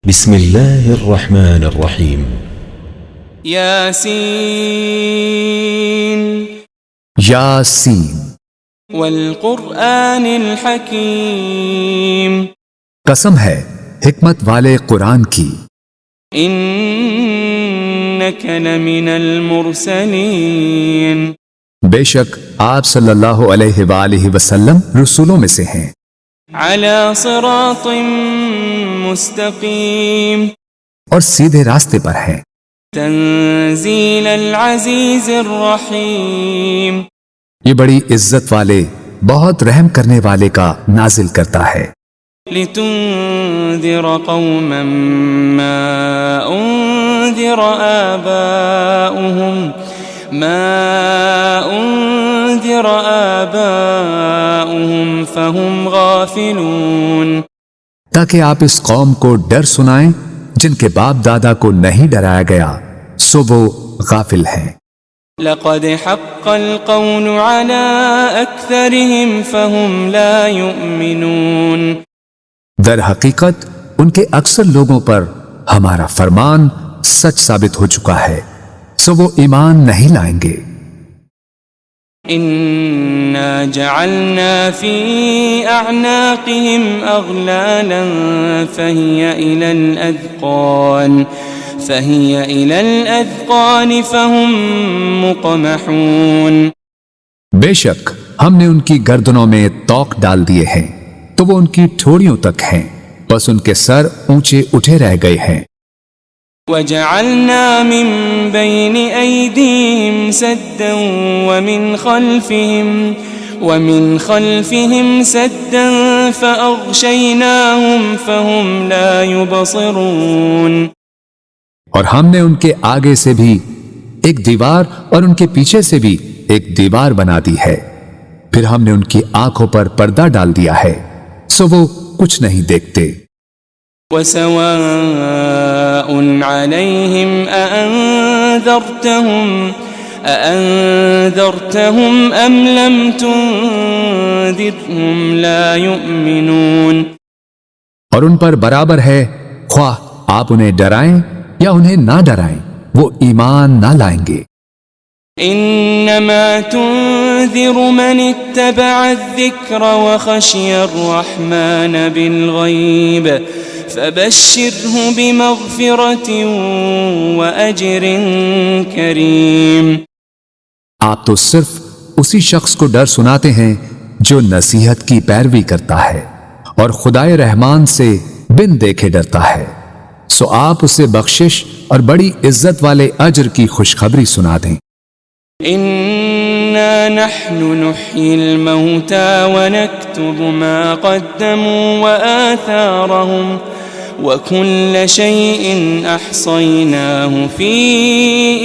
بسم الله الرحمن الرحيم ياسين یاسین والقرآن الحكيم قسم ہے حکمت والے قرآن کی، إنك لمن المرسلين بے شک آپ صلی اللہ علیہ وآلہ وسلم رسولوں میں سے ہیں، على صراط مستقيم اور سیدھے راستے پر ہیں، تنزيل العزيز الرحيم یہ بڑی عزت والے بہت رحم کرنے والے کا نازل کرتا ہے، لتنذر قوما ما أنذر آباؤهم فهم غافلون تاکہ آپ اس قوم کو ڈر سنائیں جن کے باپ دادا کو نہیں ڈرایا گیا سو وہ غافل ہیں۔ لقد حق القول على أكثرهم فهم لا يؤمنون در حقیقت ان کے اکثر لوگوں پر ہمارا فرمان سچ ثابت ہو چکا ہے سو وہ ایمان نہیں لائیں گے۔ إنا جعلنا في أعناقهم أغلالا فهي إلى الأذقان فهم مقمحون بے شک ہم نے ان کی گردنوں میں توق ڈال دیے ہیں تو وہ ان کی ٹھوڑیوں تک ہیں، بس ان کے سر اونچے اٹھے رہ گئے ہیں۔ وجعلنا من بين أيديهم سدا ومن خلفهم سدا فأغشيناهم فهم لا يبصرون اور ہم نے ان کے آگے سے بھی ایک دیوار اور ان کے پیچھے سے بھی ایک دیوار بنا دی ہے، پھر ہم نے ان کی آنکھوں پر پردہ ڈال دیا ہے سو وہ کچھ نہیں دیکھتے۔ وسواء عليهم أأنذرتهم أم لم تنذرهم لا يؤمنون اور ان پر برابر ہے خواہ آپ انہیں ڈرائیں یا انہیں نہ ڈرائیں وہ ایمان نہ لائیں گے۔ إنما تنذر من اتبع الذكر وخشي الرحمن بالغيب فبشره بمغفرة وأجر كريم آپ تو صرف اسی شخص کو ڈر سناتے ہیں جو نصیحت کی پیروی کرتا ہے اور خدائے رحمان سے بن دیکھے ڈرتا ہے، سو آپ اسے بخشش اور بڑی عزت والے اجر کی خوشخبری سنا دیں۔ إنا نحن نحيي الموتى ونكتب ما قدموا وآثارهم وكل شيء أحصيناه في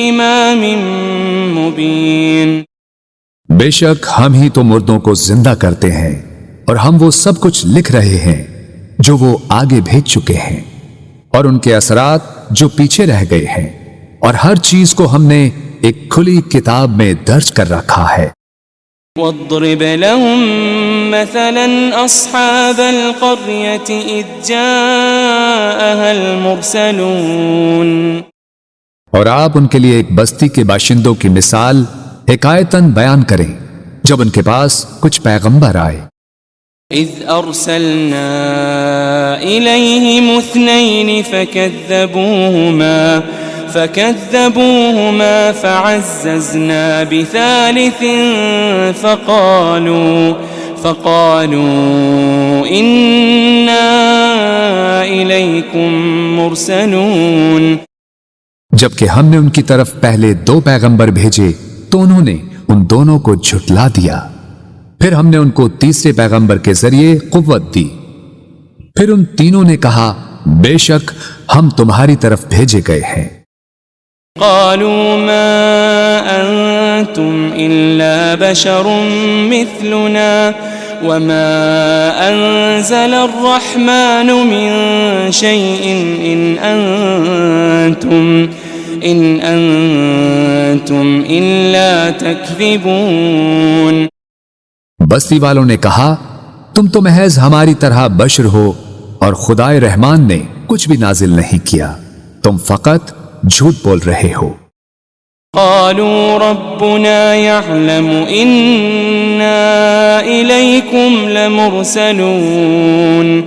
إمام مبين بے شک ہم ہی تو مردوں کو زندہ کرتے ہیں اور ہم وہ سب کچھ لکھ رہے ہیں جو وہ آگے بھیج چکے ہیں اور ان کے اثرات جو پیچھے رہ گئے ہیں، اور ہر چیز کو ہم نے ایک کھلی کتاب میں درج کر رکھا ہے۔ واضرب لهم مثلا أصحاب القرية إذ جاءها المرسلون اور آپ ان کے لیے ایک بستی کے باشندوں کی مثال حکایتاً بیان کریں جب ان کے پاس کچھ پیغمبر آئے۔ إذ أرسلنا إليهم اثنين فكذبوهما فعززنا بثالث فقالوا إنا إليكم مرسلون جبکہ ہم نے ان کی طرف پہلے 2 پیغمبر بھیجے تو انہوں نے ان دونوں کو جھٹلا دیا، پھر ہم نے ان کو تیسرے پیغمبر کے ذریعے قوت دی، پھر ان تینوں نے کہا بے شک ہم تمہاری طرف بھیجے گئے ہیں۔ قالوا ما أنتم إلا بشر مثلنا وما أنزل الرحمن من شيء إن أنتم إلا تكذبون بستی والوں نے کہا تم تو محض ہماری طرح بشر ہو اور خدائے رحمان نے کچھ بھی نازل نہیں کیا، تم فقط جھوٹ بول رہے ہو۔ قالوا ربنا يعلم إنا إليكم لمرسلون۔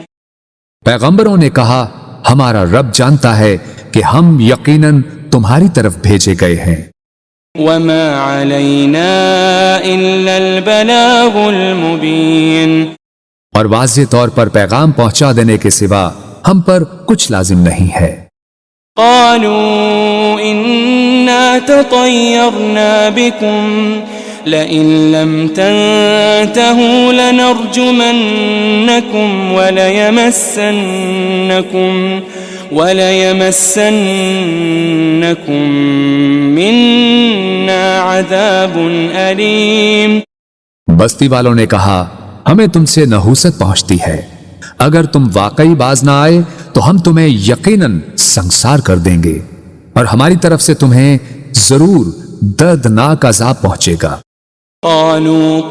پیغمبروں نے کہا ہمارا رب جانتا ہے کہ ہم یقیناً تمہاری طرف بھیجے گئے ہیں۔ وما علينا إلا البلاغ المبين۔ اور واضح طور پر پیغام پہنچا دینے کے سوا ہم پر کچھ لازم نہیں ہے۔ قالوا إنا تطيرنا بكم لئن لم تنتهوا لنرجمنكم وليمسنكم منا عذاب أليم۔ بستی والوں نے کہا ہمیں تم سے نحوست پہنچتی ہے، اگر تم واقعی باز نہ آئے تو ہم تمہیں یقیناً سنسار کر دیں گے، اور ہماری طرف سے تمہیں ضرور دردناک عذاب پہنچے گا۔ قالوا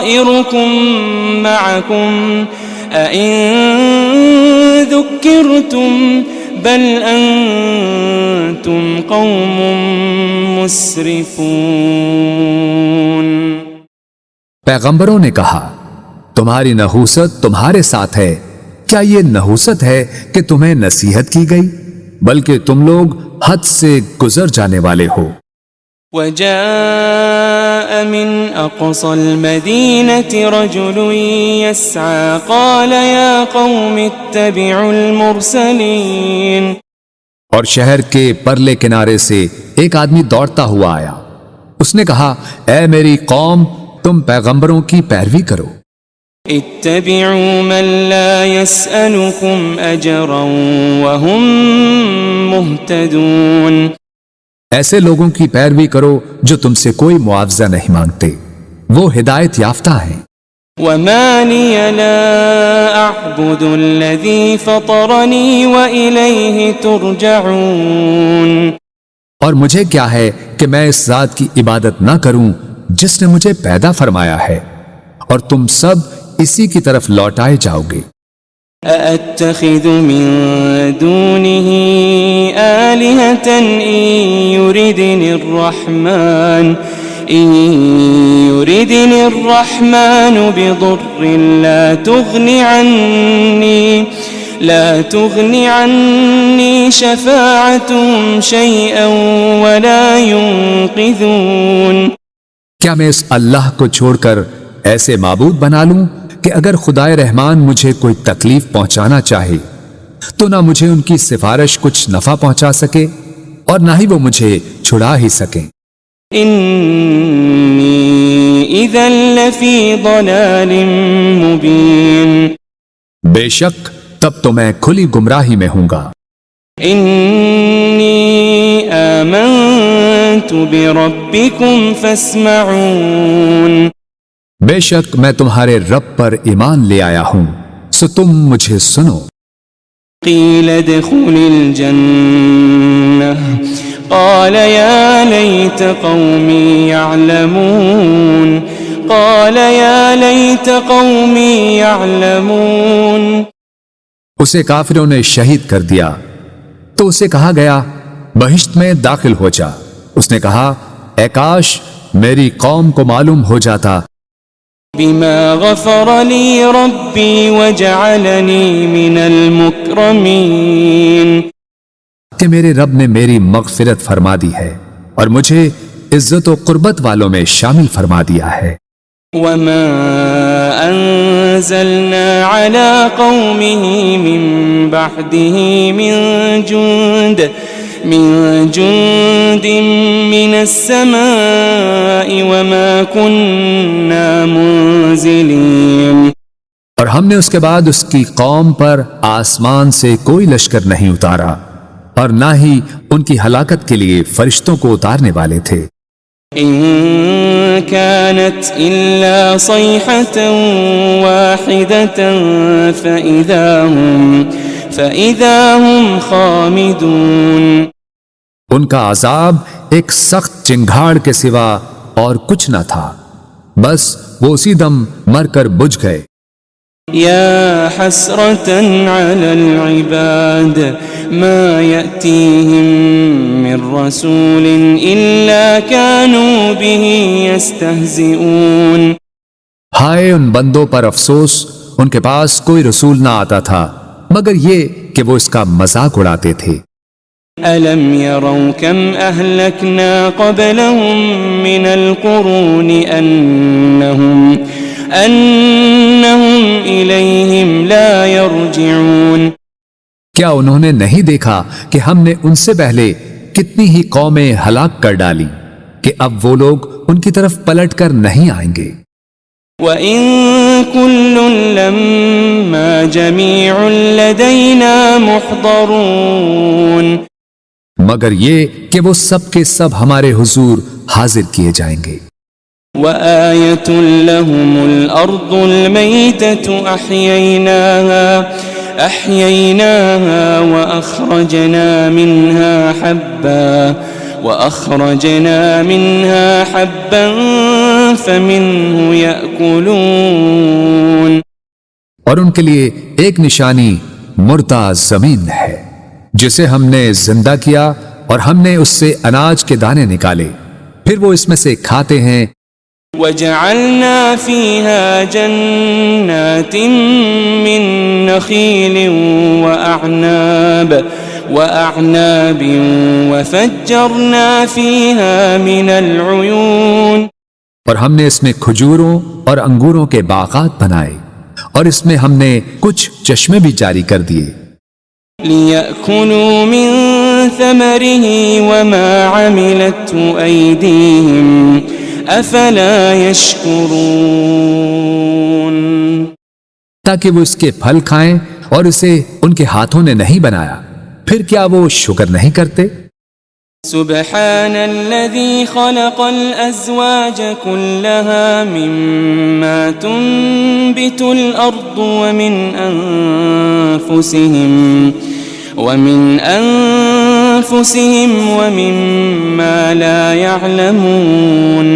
طائركم معكم أئن ذكرتم بل أنتم قوم مسرفون۔ پیغمبروں نے کہا تمہاری نحوست تمہارے ساتھ ہے، کیا یہ نحوست ہے کہ تمہیں نصیحت کی گئی؟ بلکہ تم لوگ حد سے گزر جانے والے ہو۔ وجاء من أقصى المدينة رجل يسعى قال يا قوم اتبعوا المرسلين۔ اور شہر کے پرلے کنارے سے ایک آدمی دوڑتا ہوا آیا، اس نے کہا اے میری قوم تم پیغمبروں کی پیروی کرو۔ اتبعوا من لا يسألكم أجرا وهم مهتدون۔ ایسے لوگوں کی پیروی کرو جو تم سے کوئی معاوضہ نہیں مانگتے، وہ ہدایت یافتہ ہیں۔ وما لي لا أعبد الذي فطرني وإليه ترجعون۔ اور مجھے کیا ہے کہ میں اس ذات کی عبادت نہ کروں جس نے مجھے پیدا فرمایا ہے، اور تم سب اسی کی طرف لوٹائے جاؤ گے۔ أأتخذ من دونه آلهة إن يردني الرحمن بضر لا تغني عني شفاعتهم شيئا ولا ينقذون۔ کیا میں اس اللہ کو چھوڑ کر ایسے معبود بنا لوں کہ اگر خدائے رحمان مجھے کوئی تکلیف پہنچانا چاہے تو نہ مجھے ان کی سفارش کچھ نفع پہنچا سکے اور نہ ہی وہ مجھے چھڑا ہی سکیں۔ انی اذا لفی ضلال مبین۔ بے شک تب تو میں کھلی گمراہی میں ہوں گا۔ انی آمنت بربکم فاسمعون۔ بے شک میں تمہارے رب پر ایمان لے آیا ہوں، سو تم مجھے سنو۔ قیل ادخل الجنہ قال یا لیت قومی یعلمون۔ قال یا لیت قومی یعلمون۔ اسے کافروں نے شہید کر دیا تو اسے کہا گیا بہشت میں داخل ہو جا۔ اس نے کہا اے کاش میری قوم کو معلوم ہو جاتا بما غفر لی ربی وجعلنی من المکرمین، کہ میرے رب نے میری مغفرت فرما دی ہے اور مجھے عزت و قربت والوں میں شامل فرما دیا ہے۔ وما انزلنا على قومه من بعده من جند من السماء وما كنا منزلين۔ اور ہم نے اس کے بعد اس کی قوم پر آسمان سے کوئی لشکر نہیں اتارا اور نہ ہی ان کی ہلاکت کے لیے فرشتوں کو اتارنے والے تھے۔ إن كانت إلا صيحة واحدة فإذا هم خامدون۔ ان کا عذاب ایک سخت چنگھاڑ کے سوا اور کچھ نہ تھا، بس وہ اسی دم مر کر بجھ گئے۔ يا حسرة على العباد ما يأتيهم من رسول إلا كانوا به يستهزئون. ہائے ان بندوں پر افسوس، ان کے پاس کوئی رسول نہ آتا تھا مگر یہ کہ وہ اس کا مذاق اڑاتے تھے. ألم يروا كم أهلكنا قبلهم من القرون أنهم إليهم لا يرجعون. کیا انہوں نے نہیں دیکھا کہ ہم نے ان سے پہلے کتنی ہی قومیں ہلاک کر ڈالی کہ اب وہ لوگ ان کی طرف پلٹ کر نہیں آئیں گے. وَإِن كُلٌّ لَمَّا جَمِيعٌ لَدَيْنَا مُحْضَرُونَ. مگر یہ کہ وہ سب کے سب ہمارے حضور حاضر کیے جائیں گے. وَآيَةٌ لَهُمُ الْأَرْضُ الْمَيْتَةُ أَحْيَيْنَاهَا وَأَخْرَجْنَا مِنْهَا حَبًّا فَمِنْهُ يَأْكُلُونَ. اور ان کے لیے ایک نشانی مردہ زمین ہے جسے ہم نے زندہ کیا اور ہم نے اس سے اناج کے دانے نکالے، پھر وہ اس میں سے کھاتے ہیں. وَجَعَلْنَا فِيهَا جَنَّاتٍ مِّن نَخِيلٍ وَأَعْنَابٍ وَفَجَّرْنَا فِيهَا مِنَ الْعُيُونِ. اور ہم نے اس میں کھجوروں اور انگوروں کے باغات بنائے اور اس میں ہم نے کچھ چشمے بھی جاری کر دیے. لِيَأْكُلُوا مِن ثَمَرِهِ وَمَا عَمِلَتْهُ أَيْدِيهِمْ أَفَلَا يَشْكُرُونَ. تاکہ وہ اس کے پھل کھائیں اور اسے ان کے ہاتھوں نے نہیں بنایا، پھر کیا وہ شکر نہیں کرتے؟ سبحان الذي خلق الأزواج كلها مما تنبت الأرض ومن أنفسهم ومما لا يعلمون.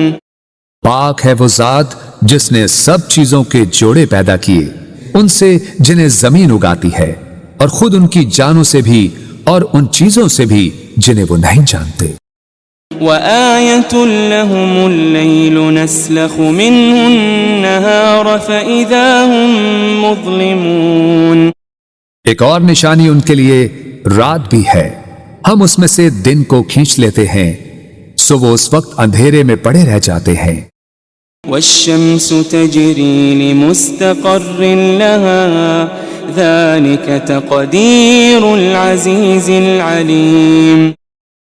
پاک ہے وہ ذات جس نے سب چیزوں کے جوڑے پیدا کیے، ان سے جنہیں زمین اگاتی ہے اور خود ان کی جانوں سے بھی اور ان چیزوں سے بھی جنہیں وہ نہیں جانتے. وَآيَةٌ لَهُمُ اللَّيْلُ نَسْلَخُ مِنْهُ النَّهَارَ فَإِذَا هُمْ مُظْلِمُونَ. ایک اور نشانی ان کے لیے رات بھی ہے، ہم اس میں سے دن کو کھینچ لیتے ہیں سو وہ اس وقت اندھیرے میں پڑے رہ جاتے ہیں. وَالشَّمْسُ تَجْرِي لِمُسْتَقَرٍّ لَهَا ذَلِكَ تَقْدِيرُ الْعَزِيزِ الْعَلِيمِ.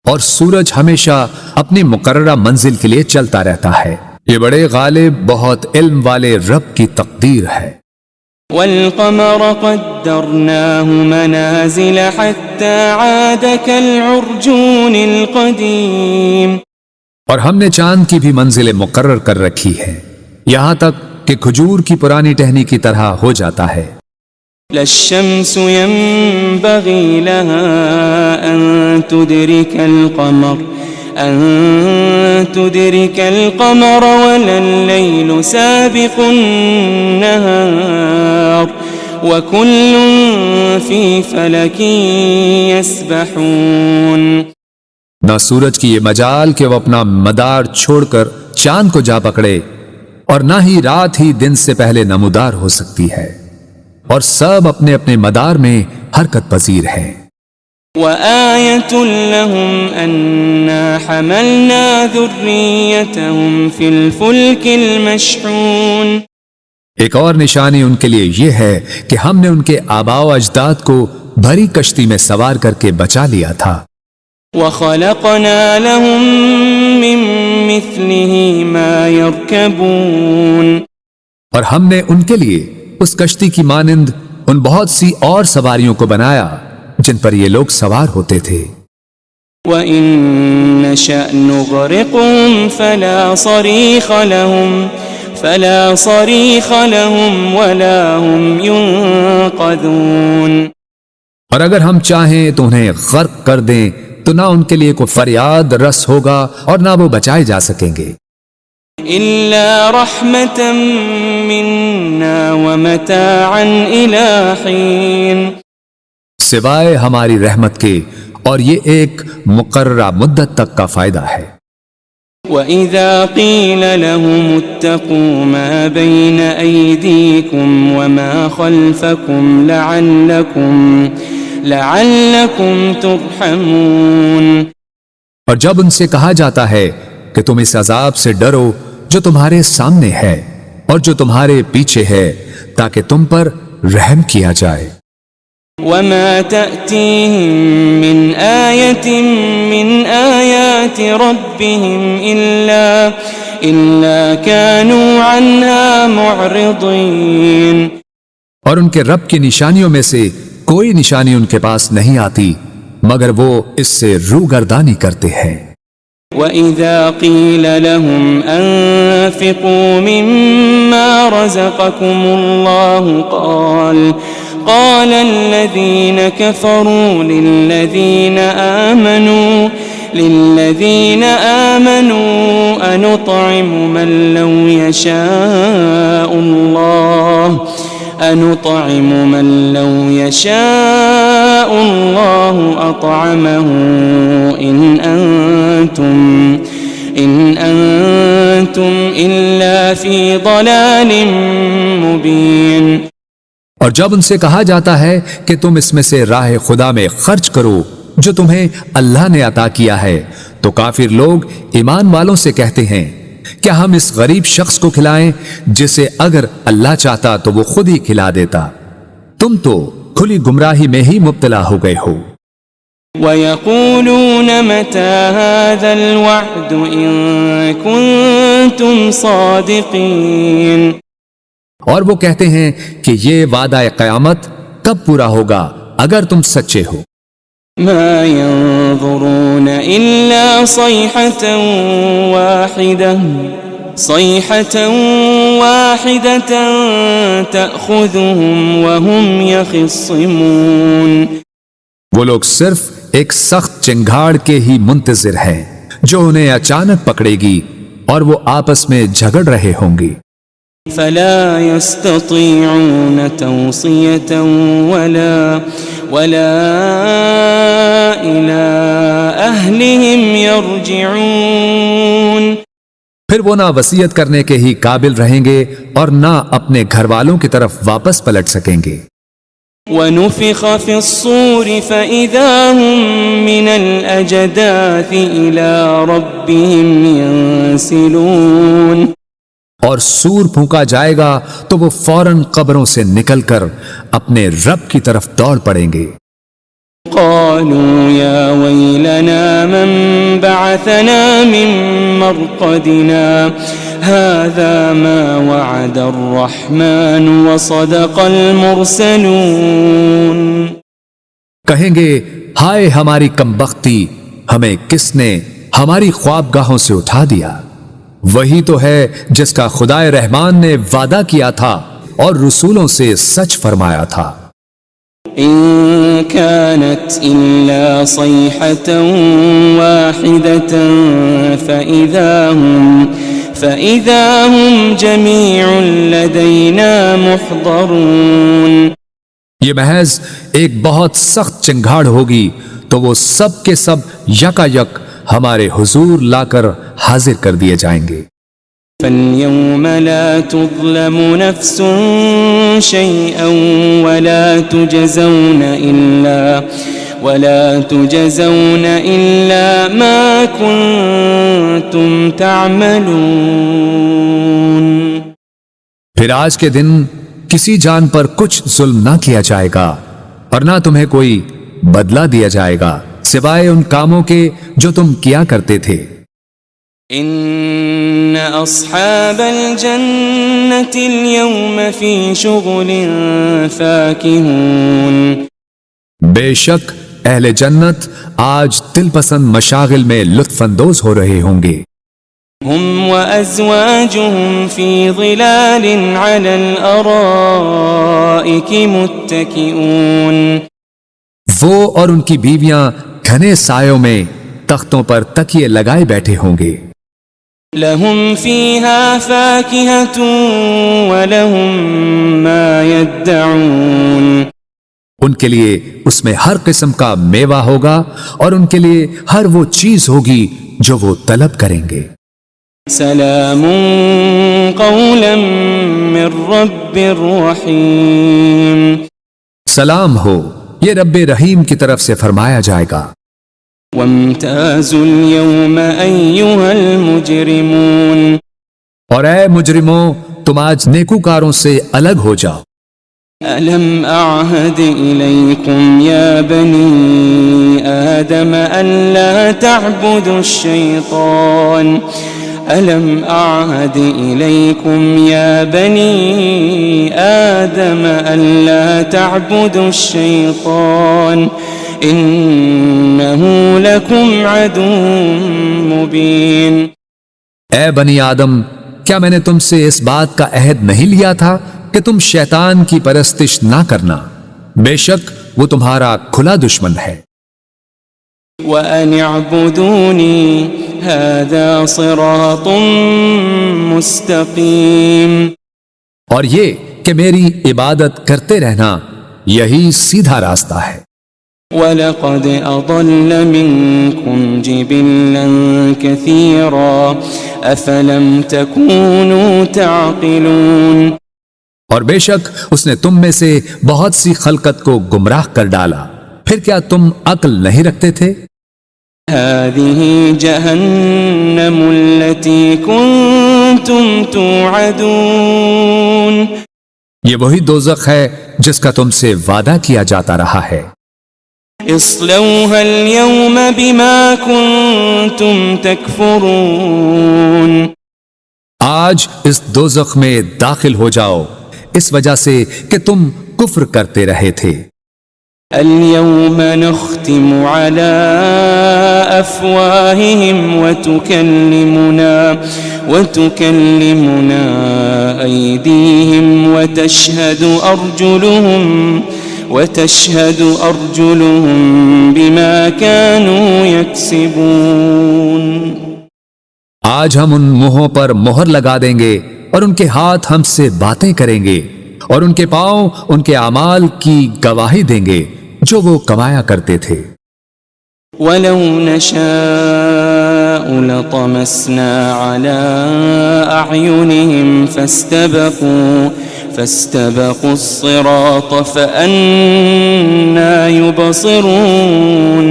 اور سورج ہمیشہ اپنی مقررہ منزل کے لیے چلتا رہتا ہے، یہ بڑے غالب بہت علم والے رب کی تقدیر ہے. وَالْقَمَرَ قَدَّرْنَاهُ مَنَازِلَ حَتَّى عَادَ كَالْعُرْجُونِ الْقَدِيمِ. اور ہم نے چاند کی بھی منزلیں مقرر کر رکھی ہے یہاں تک کہ کھجور کی پرانی ٹہنی کی طرح ہو جاتا ہے. لَا الشَّمْسُ يَنبَغِي لَهَا أَن تُدْرِكَ الْقَمَرَ وَلَا اللَّيْلُ سَابِقُ النَّهَارِ وَكُلٌّ فِي فَلَكٍ يَسْبَحُونَ. نہ سورج کی یہ مجال کہ وہ اپنا مدار چھوڑ کر چاند کو جا پکڑے، اور نہ ہی رات ہی دن سے پہلے نمودار ہو سکتی ہے، اور سب اپنے اپنے مدار میں حرکت پذیر ہیں. وَآيَةٌ لَهُمْ أَنَّا حَمَلْنَا ذُرِّيَّتَهُمْ فِي الْفُلْكِ الْمَشْحُونِ. ایک اور نشانی ان کے لیے یہ ہے کہ ہم نے ان کے آباء و اجداد کو بھری کشتی میں سوار کر کے بچا لیا تھا. وَخَلَقْنَا لَهُم مِّن مِّثْلِهِ مَا يَرْكَبُونَ. اور ہم نے ان کے لیے اس کشتی کی مانند ان بہت سی اور سواریوں کو بنایا جن پر یہ لوگ سوار ہوتے تھے. وَإِن نَّشَأْ نُغْرِقْهُمْ فَلَا صَرِيخَ لَهُمْ وَلَا هُمْ يُنقَذُونَ. اور اگر ہم چاہیں تو انہیں غرق کر دیں تو نہ ان کے لیے کوئی فریاد رس ہوگا اور نہ وہ بچائے جا سکیں گے. إلا رحمة منا ومتاعا إلى حين سوائے ہماری رحمت کے، اور یہ ایک مقررہ مدت تک کا فائدہ ہے۔ وَإِذَا قِيلَ لَهُمُ اتَّقُوا مَا بَيْنَ أَيْدِيكُمْ وَمَا خَلْفَكُمْ لَعَلَّكُمْ تُرْحَمُونَ، اور جب ان سے کہا جاتا ہے کہ تم اس عذاب سے ڈرو جو تمہارے سامنے ہے اور جو تمہارے پیچھے ہے، تاکہ تم پر رحم کیا جائے۔ وَمَا تَأْتِيهِم مِّنْ آيَةٍ مِّنْ آيَاتِ رَبِّهِمْ إِلَّا كَانُوا عَنْهَا مُعْرِضِينَ، اور ان کے رب کی نشانیوں میں سے کوئی نشانی ان کے پاس نہیں آتی مگر وہ اس سے روگردانی کرتے ہیں۔ وَإِذَا قِيلَ لَهُمْ أَنفِقُوا مِمَّا رَزَقَكُمُ اللَّهُ قال الذين كفروا للذين آمنوا أنطعم من لو يشاء الله أطعمه إن أنتم إلا في ضلال مبين۔ اور جب ان سے کہا جاتا ہے کہ تم اس میں سے راہ خدا میں خرچ کرو جو تمہیں اللہ نے عطا کیا ہے، تو کافر لوگ ایمان والوں سے کہتے ہیں کیا ہم اس غریب شخص کو کھلائیں جسے اگر اللہ چاہتا تو وہ خود ہی کھلا دیتا؟ تم تو کھلی گمراہی میں ہی مبتلا ہو گئے ہو۔ وَيَقُولُونَ مَتَى هَذَا الْوَعْدُ إِن كُنتُمْ صَادِقِينَ، اور وہ کہتے ہیں کہ یہ وعدہ قیامت کب پورا ہوگا اگر تم سچے ہو۔ ما ينظرون إلا صيحة واحدة تأخذهم وهم يخصمون، وہ لوگ صرف ایک سخت چنگھاڑ کے ہی منتظر ہیں جو انہیں اچانک پکڑے گی اور وہ آپس میں جھگڑ رہے ہوں گے۔ فلا يستطيعون توصية ولا إلى أهلهم يرجعون، پھر وہ نہ وصیت کرنے کے ہی قابل رہیں گے اور نہ اپنے گھر والوں کی طرف واپس پلٹ سکیں گے۔ وَنُفِخَ فِي الصُّورِ فَإِذَا هُم مِّنَ الْأَجْدَاثِ إِلَى رَبِّهِمْ يَنسِلُونَ، اور سور پھونکا جائے گا تو وہ فوراً قبروں سے نکل کر اپنے رب کی طرف دوڑ پڑیں گے۔ قالوا يا ويلنا من بعثنا من مرقدنا هذا ما وعد الرحمن وصدق المرسلون، کہیں گے ہائے ہماری کمبختی، ہمیں کس نے ہماری خوابگاہوں سے اٹھا دیا؟ وہی تو ہے جس کا خدائے رحمان نے وعدہ کیا تھا اور رسولوں سے سچ فرمایا تھا۔ إن كانت إلا صيحة واحدة فإذا هم جميع لدينا محضرون، یہ محض ایک بہت سخت چنگھاڑ ہوگی تو وہ سب کے سب یکا یک ہمارے حضور لا کر حاضر کر دیے جائیں گے۔ فَالْيَوْمَ لَا تُظْلَمُ نَفْسٌ شَيْئًا وَلَا تُجَزَوْنَ إِلَّا مَا كُنتُمْ تَعْمَلُونَ، پھر آج کے دن کسی جان پر کچھ ظلم نہ کیا جائے گا اور نہ تمہیں کوئی بدلہ دیا جائے گا سوائے ان کاموں کے جو تم کیا کرتے تھے۔ ان اصحاب الجنة اليوم في شغل فاكهون، بے شک اہل جنت آج دل پسند مشاغل میں لطف اندوز ہو رہے ہوں گے۔ هم وازواجهم في ظلال على الارائك متكئون، وہ اور ان کی بیویاں گھنے سایوں میں تختوں پر تکیے لگائے بیٹھے ہوں گے۔ لهم فيها فاكهة ولهم ما يدعون ان کے لیے اس میں ہر قسم کا میوہ ہوگا اور ان کے لیے ہر وہ چیز ہوگی جو وہ طلب کریں گے۔ سلام قولا من رب رحیم، سلام ہو، یہ رب رحیم کی طرف سے فرمایا جائے گا۔ وامتازوا اليوم أيها المجرمون، اور اے مجرموں، تم آج نیکوکاروں سے الگ ہو جاؤ۔ ألم أعهد إليكم يا بني آدم ألا تعبدوا الشيطان ألم أعهد إليكم يا بني آدم ألا تعبدوا الشيطان إنه لكم عدو مبين۔ اے بنی آدم، کیا میں نے تم سے اس بات کا عہد نہیں لیا تھا کہ تم شیطان کی پرستش نہ کرنا؟ بے شک وہ تمہارا کھلا دشمن ہے۔ وَأَنِ اعْبُدُونِي هَذَا صِرَاطٌ مُسْتَقِيمٌ، اور یہ کہ میری عبادت کرتے رہنا یہی سیدھا راستہ ہے۔ وَلَقَدْ أَضَلَّ مِنكُمْ جِبِلًّا كَثِيرًا أَفَلَمْ تَكُونُوا تَعْقِلُونَ، اور بے شک اس نے تم میں سے بہت سی خلقت کو گمراہ کر ڈالا، پھر کیا تم عقل نہیں رکھتے تھے؟ هذه جهنم التي كنتم توعدون، یہ وہی دوزخ ہے جس کا تم سے وعدہ کیا جاتا رہا ہے۔ اصلوها اليوم بما كنتم تكفرون، آج اس دوزخ میں داخل ہو جاؤ اس وجہ سے کہ تم کفر کرتے رہے تھے۔ اليوم نختم على أفواههم وتكلمنا أيديهم وتشهد أرجلهم بما كانوا يكسبون۔ آج ہم ان منہوں پر مہر لگا دیں گے اور ان کے ہاتھ ہم سے باتیں کریں گے اور ان کے پاؤں ان کے اعمال کی گواہی دیں گے جو وہ کمایا کرتے تھے۔ وَلَوْ نَشَاءُ لَطَمَسْنَا عَلَىٰ أَعْيُنِهِمْ فَاسْتَبَقُوا الصِّرَاطَ فَأَنَّىٰ يُبْصِرُونَ،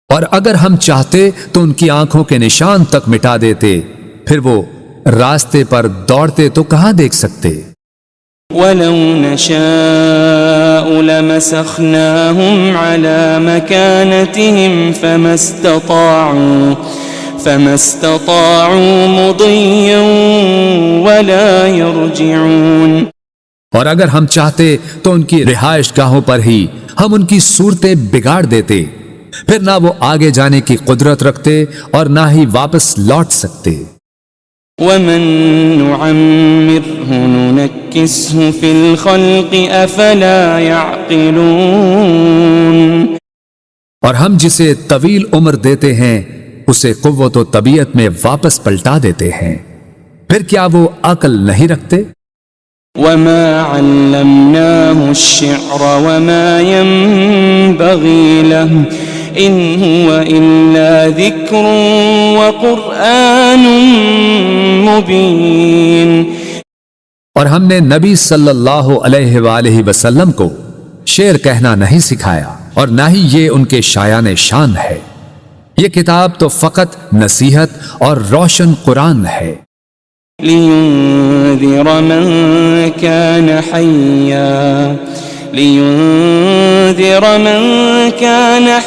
اور اگر ہم چاہتے تو ان کی آنکھوں کے نشان تک مٹا دیتے، پھر وہ راستے پر دوڑتے تو کہاں دیکھ سکتے؟ وَلَوْ نَشَاءُ لَمَسَخْنَاهُمْ عَلَىٰ مَكَانَتِهِمْ فَمَا اسْتَطَاعُوا مُضِيًّا وَلَا يَرْجِعُونَ، اور اگر ہم چاہتے تو ان کی رہائش گاہوں پر ہی ہم ان کی صورتیں بگاڑ دیتے، پھر نہ وہ آگے جانے کی قدرت رکھتے اور نہ ہی واپس لوٹ سکتے۔ وَمَن نُعَمِّرْهُ نُنَكِّسْهُ فِي الْخَلْقِ أَفَلَا يَعْقِلُونَ، اور ہم جسے طویل عمر دیتے ہیں اسے قوت و طبیعت میں واپس پلٹا دیتے ہیں، پھر کیا وہ عقل نہیں رکھتے؟ وَمَا عَلَّمْنَاهُ الشِّعْرَ وَمَا يَنبَغِي لَهُ إِنْ هُوَ إِلَّا ذِكْرٌ وَقُرْآنٌ مُبِينٌ، اور ہم نے نبی صلی اللہ علیہ وآلہ وسلم کو شعر کہنا نہیں سکھایا اور نہ ہی یہ ان کے شایان شان ہے، یہ کتاب تو فقط نصیحت اور روشن قرآن ہے۔ لِيُنذِرَ مَن كَانَ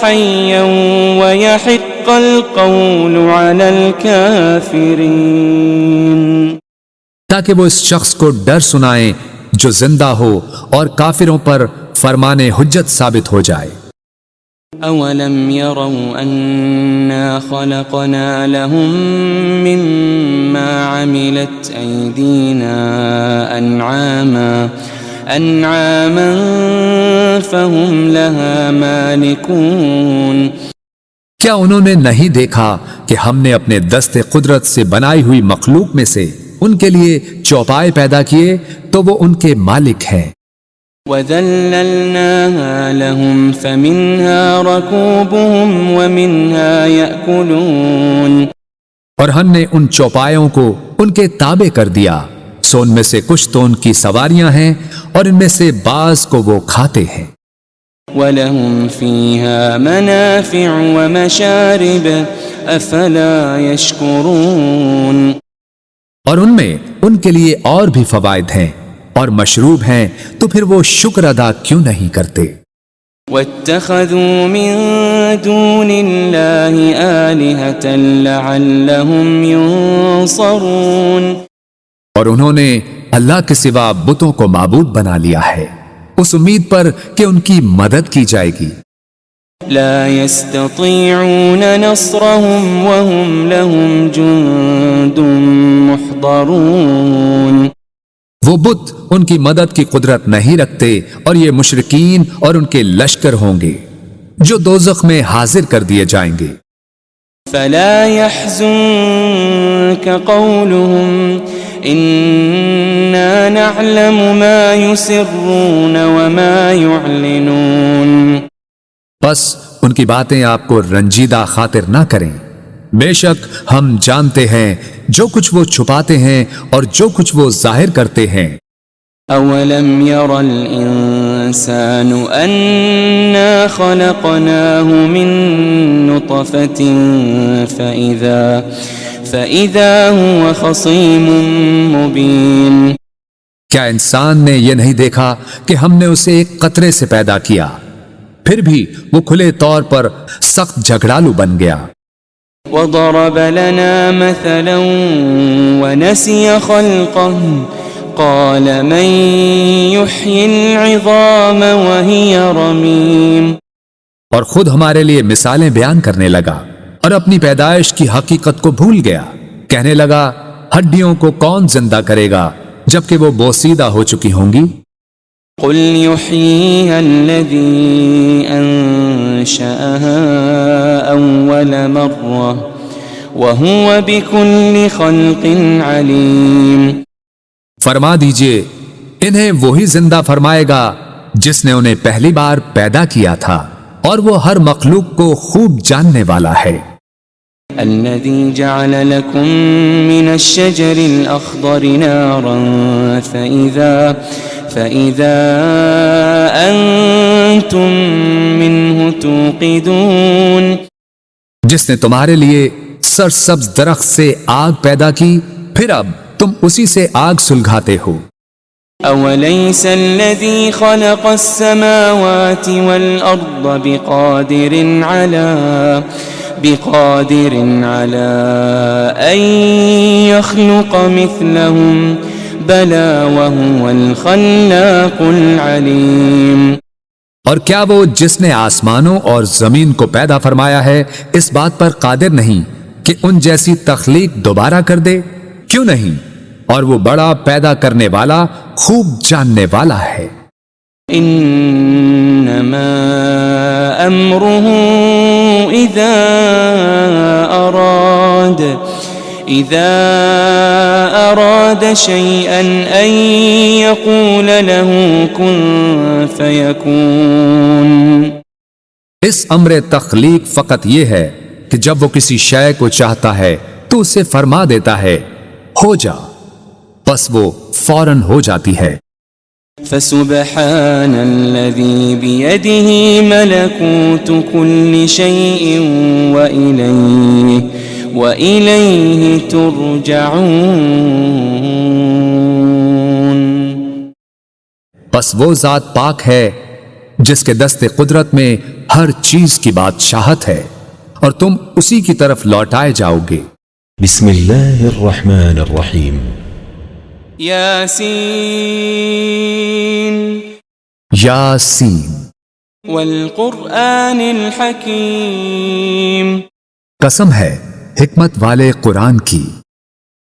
حَيًّا وَيَحِقَّ الْقَوْلُ عَلَى الْكَافِرِينَ، تاکہ وہ اس شخص کو ڈر سنائیں جو زندہ ہو اور کافروں پر فرمان حجت ثابت ہو جائے۔ أَوَلَمْ يَرَوْا أَنَّا خَلَقْنَا لَهُم مِّمَّا عَمِلَتْ أَيْدِينَا أَنْعَامًا فَهُمْ لَهَا مَالِكُونَ، کیا انہوں نے نہیں دیکھا کہ ہم نے اپنے دست قدرت سے بنائی ہوئی مخلوق میں سے ان کے لیے چوپائے پیدا کیے تو وہ ان کے مالک ہیں۔ وَذَلَّلْنَاهَا لَهُمْ فَمِنْهَا رَكُوبُهُمْ وَمِنْهَا يَأْكُلُونَ، اور ہم نے ان چوپایوں کو ان کے تابع کر دیا، سو ان میں سے کچھ تو ان کی سواریاں ہیں اور ان میں سے بعض کو وہ کھاتے ہیں۔ وَلَهُمْ فِيهَا مَنَافِعُ وَمَشَارِبُ أَفَلَا يَشْكُرُونَ، اور ان میں ان کے لیے اور بھی فوائد ہیں اور مشروب ہیں، تو پھر وہ شکر ادا کیوں نہیں کرتے؟ وَاتَّخَذُوا مِن دُونِ اللَّهِ آلِهَةً لَعَلَّهُمْ يُنصَرُونَ، اور انہوں نے اللہ کے سوا بتوں کو معبود بنا لیا ہے اس امید پر کہ ان کی مدد کی جائے گی۔ لا يستطيعون نصرهم وهم لهم جند محضرون، وہ بت ان کی مدد کی قدرت نہیں رکھتے اور یہ مشرکین اور ان کے لشکر ہوں گے جو دوزخ میں حاضر کر دیے جائیں گے۔ فلا يحزنك قولهم إنا نعلم ما يسرون وما يعلنون، بس ان کی باتیں آپ کو رنجیدہ خاطر نہ کریں، بے شک ہم جانتے ہیں جو کچھ وہ چھپاتے ہیں اور جو کچھ وہ ظاہر کرتے ہیں۔ أولم ير الإنسان أنا خلقناه من نطفة فإذا هو خصيم مبين، کیا انسان نے یہ نہیں دیکھا کہ ہم نے اسے ایک قطرے سے پیدا کیا، پھر بھی وہ کھلے طور پر سخت جھگڑالو بن گیا۔ وضرب لنا مثلا ونسي خلقه قال من يحيي العظام وهي رميم، اور خود ہمارے لیے مثالیں بیان کرنے لگا اور اپنی پیدائش کی حقیقت کو بھول گیا، کہنے لگا ہڈیوں کو کون زندہ کرے گا جبکہ وہ بوسیدہ ہو چکی ہوں گی۔ قل يحييها الذي أنشأها أول مرة وهو بكل خلق عليم، فرما دیجئے انہیں وہی زندہ فرمائے گا جس نے انہیں پہلی بار پیدا کیا تھا اور وہ ہر مخلوق کو خوب جاننے والا ہے۔ الذي جعل لكم من الشجر الأخضر نارا فإذا أنتم منه توقدون، جس نے تمہارے لیے سرسبز درخت سے آگ پیدا کی پھر اب تم اسی سے آگ سلگھاتے ہو۔ أوليس الذي خلق السماوات والأرض بقادر على أن يخلق مثلهم بلى وهو الخلاق العليم، اور کیا وہ جس نے آسمانوں اور زمین کو پیدا فرمایا ہے اس بات پر قادر نہیں کہ ان جیسی تخلیق دوبارہ کر دے؟ کیوں نہیں، اور وہ بڑا پیدا کرنے والا خوب جاننے والا ہے۔ انما امره اذا اراد شيئا ان يقول له كن فيكون، اس امر تخلیق فقط یہ ہے کہ جب وہ کسی شے کو چاہتا ہے تو اسے فرما دیتا ہے ہو جا، بس وہ فوراً ہو جاتی ہے۔ فسبحان الذي بيده ملكوت كل شيء وإليه ترجعون، بس وہ ذات پاک ہے جس کے دست قدرت میں ہر چیز کی بادشاہت ہے اور تم اسی کی طرف لوٹائے جاؤ گے۔ بسم اللہ الرحمن الرحیم۔ یاسین یاسین والقرآن الحکیم، قسم ہے حکمت والے قرآن کی،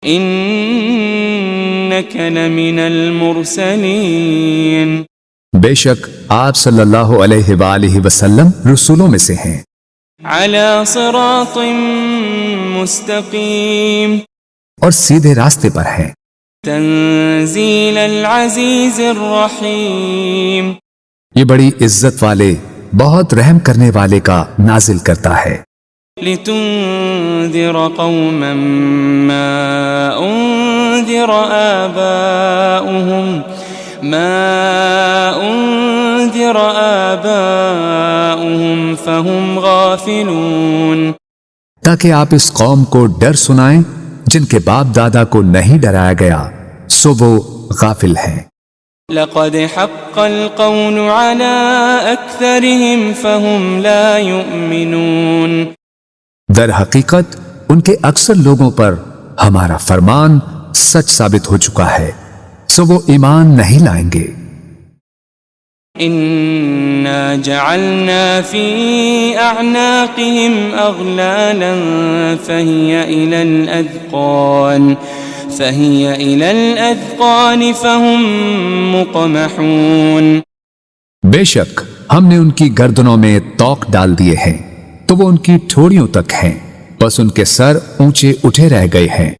انک لمن المرسلین، بے شک آپ صلی اللہ علیہ وآلہ وسلم رسولوں میں سے ہیں۔ على صراط مستقيم اور سیدھے راستے پر ہیں۔ تنزيل العزيز الرحيم یہ بڑی عزت والے، بہت رحم کرنے والے کا نازل کرتا ہے۔ لتنذر قوما ما أنذر آباؤهم فهم غافلون، تاکہ آپ اس قوم کو ڈر سنائیں جن کے باپ دادا کو نہیں ڈرایا گیا، سو وہ غافل ہیں۔ لقد حق القول على أكثرهم فهم لا يؤمنون، در حقیقت ان کے اکثر لوگوں پر ہمارا فرمان سچ ثابت ہو چکا ہے، سو وہ ایمان نہیں لائیں گے۔ إنا جعلنا في أعناقهم أغلالا فهي إلى الأذقان فهم مقمحون، بے شک ہم نے ان کی گردنوں میں توق ڈال دیے ہیں تو وہ ان کی ٹھوڑیوں تک ہیں، بس ان کے سر اونچے اٹھے رہ گئے ہیں۔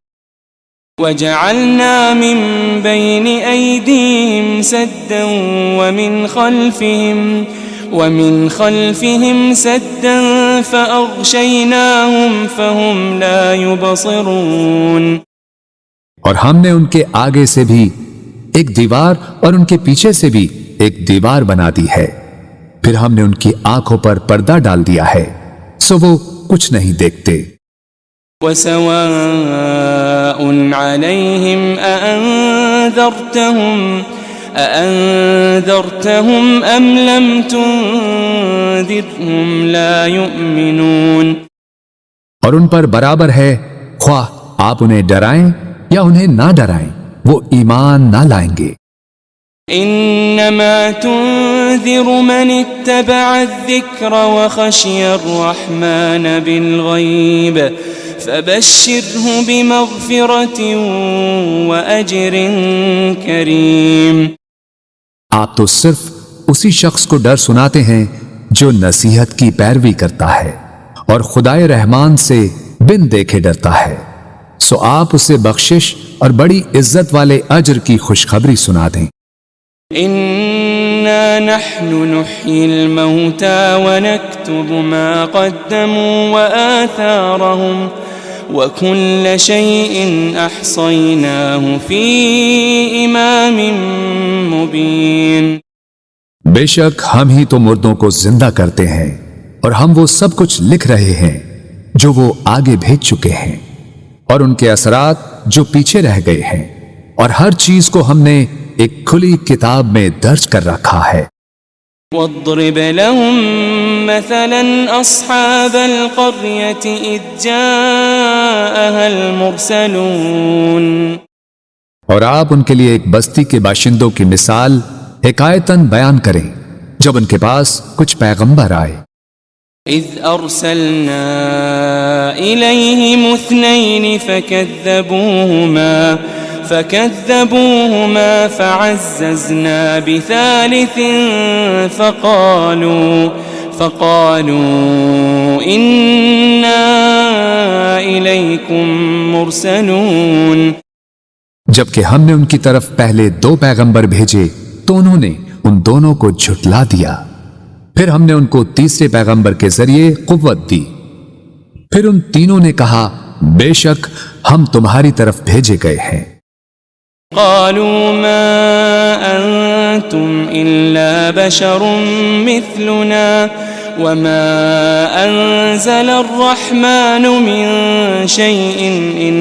وجعلنا من بين أيديهم سدا ومن خلفهم سدا فأغشيناهم فهم لا يبصرون، اور ہم نے ان کے آگے سے بھی ایک دیوار اور ان کے پیچھے سے بھی ایک دیوار بنا دی ہے، پھر ہم نے ان کی آنکھوں پر پردہ ڈال دیا ہے، سو وہ کچھ نہیں دیکھتے۔ وسواء عليهم أأنذرتهم أم لم تنذرهم لا يؤمنون، اور ان پر برابر ہے خواہ آپ انہیں ڈرائیں یا انہیں نہ ڈرائیں، وہ ایمان نہ لائیں گے۔ انما تنذر من اتبع الذکر وخشی الرحمن بالغیب فبشره بمغفرة وأجر کریم، آپ تو صرف اسی شخص کو ڈر سناتے ہیں جو نصیحت کی پیروی کرتا ہے اور خدائے رحمان سے بن دیکھے ڈرتا ہے، سو آپ اسے بخشش اور بڑی عزت والے اجر کی خوشخبری سنا دیں۔ إنا نحن نحيي الموتى ونكتب ما قدموا وآثارهم وكل شيء أحصيناه في إمام مبين، بے شک ہم ہی تو مردوں کو زندہ کرتے ہیں اور ہم وہ سب کچھ لکھ رہے ہیں جو وہ آگے بھیج چکے ہیں اور ان کے اثرات جو پیچھے رہ گئے ہیں، اور ہر چیز کو ہم نے ایک کھلی کتاب میں درج کر رکھا ہے۔ واضرب لهم مثلا أصحاب القرية إذ جاءها المرسلون، اور آپ ان کے لیے ایک بستی کے باشندوں کی مثال حکایتاً بیان کریں جب ان کے پاس کچھ پیغمبر آئے۔ إذ أرسلنا إليهم اثنين فكذبوهما فعززنا بثالث فقالوا إنا إليكم مرسلون، جبکہ ہم نے ان کی طرف پہلے 2 پیغمبر بھیجے تو انہوں نے ان دونوں کو جھٹلا دیا، پھر ہم نے ان کو تیسرے پیغمبر کے ذریعے قوت دی، پھر ان تینوں نے کہا بے شک ہم تمہاری طرف بھیجے گئے ہیں۔ قالوا ما أنتم إلا بشر مثلنا وما أنزل الرحمن من شيء إن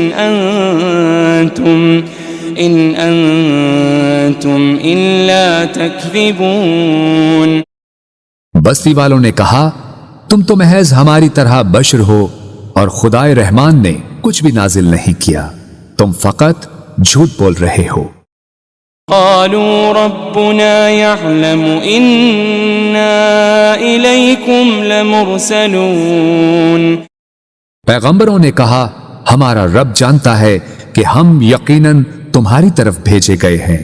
أنتم إلا تكذبون، بستی والوں نے کہا تم تو محض ہماری طرح بشر ہو اور خدائے رحمان نے کچھ بھی نازل نہیں کیا، تم فقط جھوٹ بول رہے ہو۔ قالوا ربنا يعلم إنا إليكم لمرسلون، پیغمبروں نے کہا ہمارا رب جانتا ہے کہ ہم یقیناً تمہاری طرف بھیجے گئے ہیں۔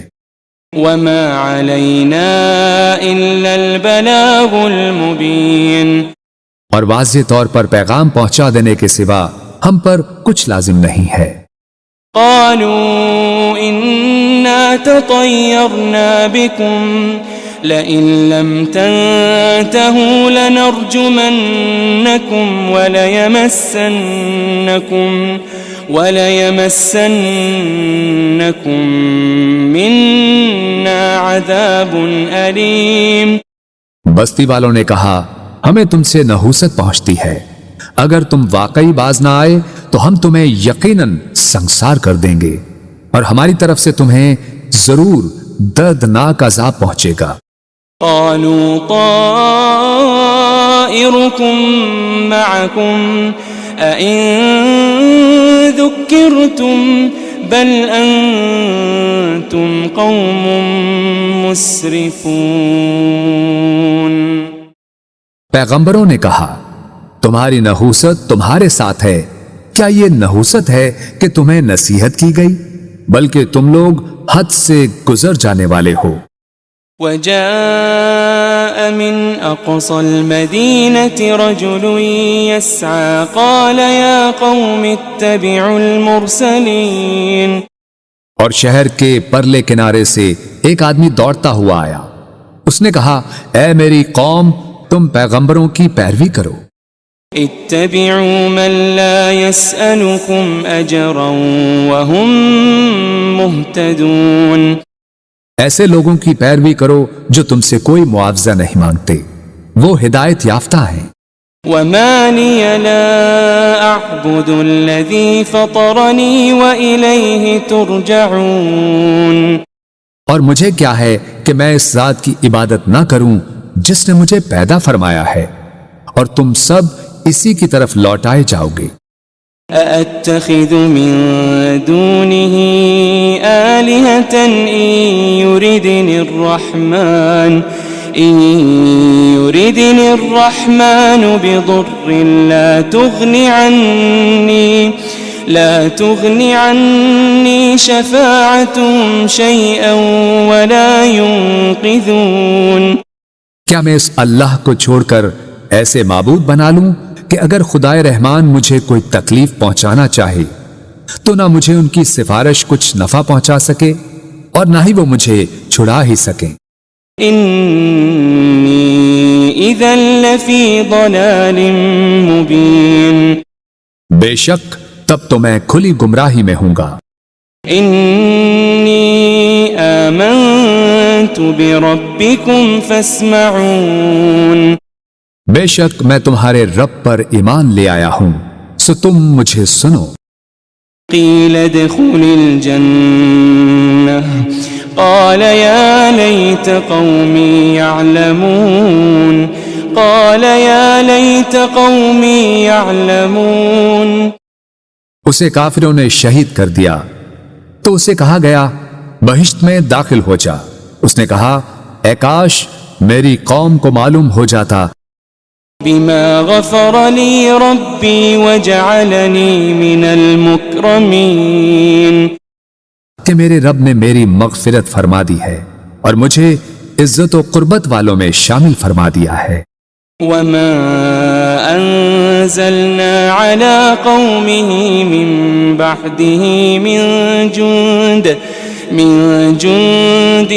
وما علينا إلا البلاغ المبين، اور واضح طور پر پیغام پہنچا دینے کے سوا ہم پر کچھ لازم نہیں ہے۔ قالوا إنا تطيرنا بكم لئن لم تنتهوا لنرجمنكم وليمسنكم منا عذاب أليم۔ بستی والوں نے کہا ہمیں تم سے نحوست پہنچتی ہے، اگر تم واقعی باز نہ آئے تو ہم تمہیں یقیناً سنگسار کر دیں گے اور ہماری طرف سے تمہیں ضرور دردناک عذاب پہنچے گا۔ قالوا طائركم معكم أئن ذكرتم بل أنتم قوم مسرفون۔ پیغمبروں نے کہا تمہاری نحوست تمہارے ساتھ ہے، کیا یہ نحوست ہے کہ تمہیں نصیحت کی گئی؟ بلکہ تم لوگ حد سے گزر جانے والے ہو۔ وجاء من أقصى المدينة رجل يسعى قال يا قوم اتبعوا المرسلين۔ اور شہر کے پرلے کنارے سے ایک آدمی دوڑتا ہوا آیا، اس نے کہا اے میری قوم تم پیغمبروں کی پیروی کرو۔ اتبعوا من لا يسألكم أجرا وهم مهتدون۔ ایسے لوگوں کی پیروی کرو جو تم سے کوئی معاوضہ نہیں مانگتے، وہ ہدایت یافتہ ہیں۔ وما لي لا أعبد الذي فطرني وإليه ترجعون۔ اور مجھے کیا ہے کہ میں اس ذات کی عبادت نہ کروں جس نے مجھے پیدا فرمایا ہے، اور تم سب اسی کی طرف لوٹائے جاؤ گے۔ أأتخذ من دونه آلهة إن يردني الرحمن بضر لا تغني عني شفاعتهم شيئا ولا ينقذون۔ کیا میں اس اللہ کو چھوڑ کر ایسے معبود بنا لوں کہ اگر خدائے رحمان مجھے کوئی تکلیف پہنچانا چاہے تو نہ مجھے ان کی سفارش کچھ نفع پہنچا سکے اور نہ ہی وہ مجھے چھڑا ہی سکیں۔ انی اذا لفی ضلال مبین۔ بے شک تب تو میں کھلی گمراہی میں ہوں گا۔ انی آمنت بربکم فاسمعون۔ بے شک میں تمہارے رب پر ایمان لے آیا ہوں، سو تم مجھے سنو۔ قیل ادخل الجنہ قال یا لیت قومی یعلمون۔ قال یا لیت قومی یعلمون۔ اسے کافروں نے شہید کر دیا تو اسے کہا گیا بہشت میں داخل ہو جا۔ اس نے کہا اے کاش میری قوم کو معلوم ہو جاتا بما غفر لی ربی وجعلنی من المکرمین، کہ میرے رب نے میری مغفرت فرما دی ہے اور مجھے عزت و قربت والوں میں شامل فرما دیا ہے۔ وما انزلنا على قومه من بعده من جند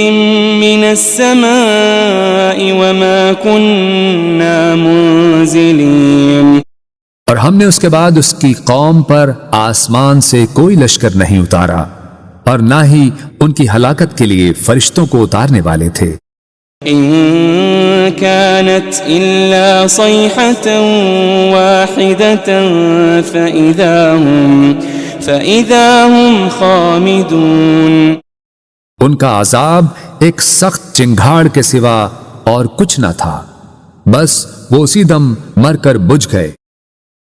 من السماء وما كنا منزلين۔ اور ہم نے اس کے بعد اس کی قوم پر آسمان سے کوئی لشکر نہیں اتارا اور نہ ہی ان کی ہلاکت کے لیے فرشتوں کو اتارنے والے تھے۔ إن كانت إلا صيحة واحدة فإذا هم خامدون۔ ان کا عذاب ایک سخت چنگھاڑ کے سوا اور کچھ نہ تھا، بس وہ اسی دم مر کر بجھ گئے۔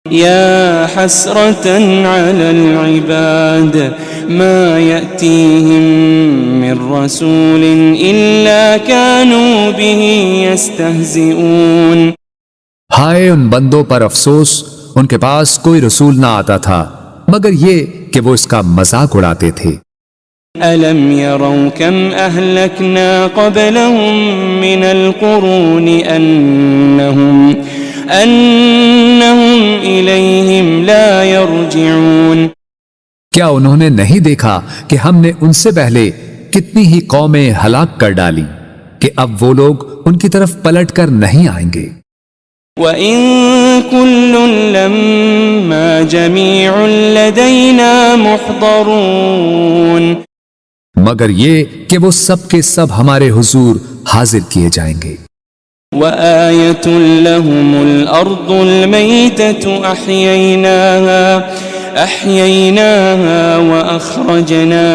يا حسرة على العباد ما يأتيهم من رسول إلا كانوا به يستهزئون۔ ہائے ان بندوں پر افسوس، ان کے پاس کوئی رسول نہ آتا تھا مگر یہ کہ وہ اس کا مذاق اڑاتے تھے۔ ألم يروا كم أهلكنا قبلهم من القرون أنهم کیا انہوں نے نہیں دیکھا کہ ہم نے ان سے پہلے کتنی ہی قومیں ہلاک کر ڈالی کہ اب وہ لوگ ان کی طرف پلٹ کر نہیں آئیں گے۔ وَإِن كُلٌّ لَمَّا جَمِيعٌ لَدَيْنَا مُحْضَرُونَ، مگر یہ کہ وہ سب کے سب ہمارے حضور حاضر کیے جائیں گے۔ وَآيَةٌ لَهُمُ الْأَرْضُ الْمَيْتَةُ أَحْيَيْنَاهَا وَأَخْرَجْنَا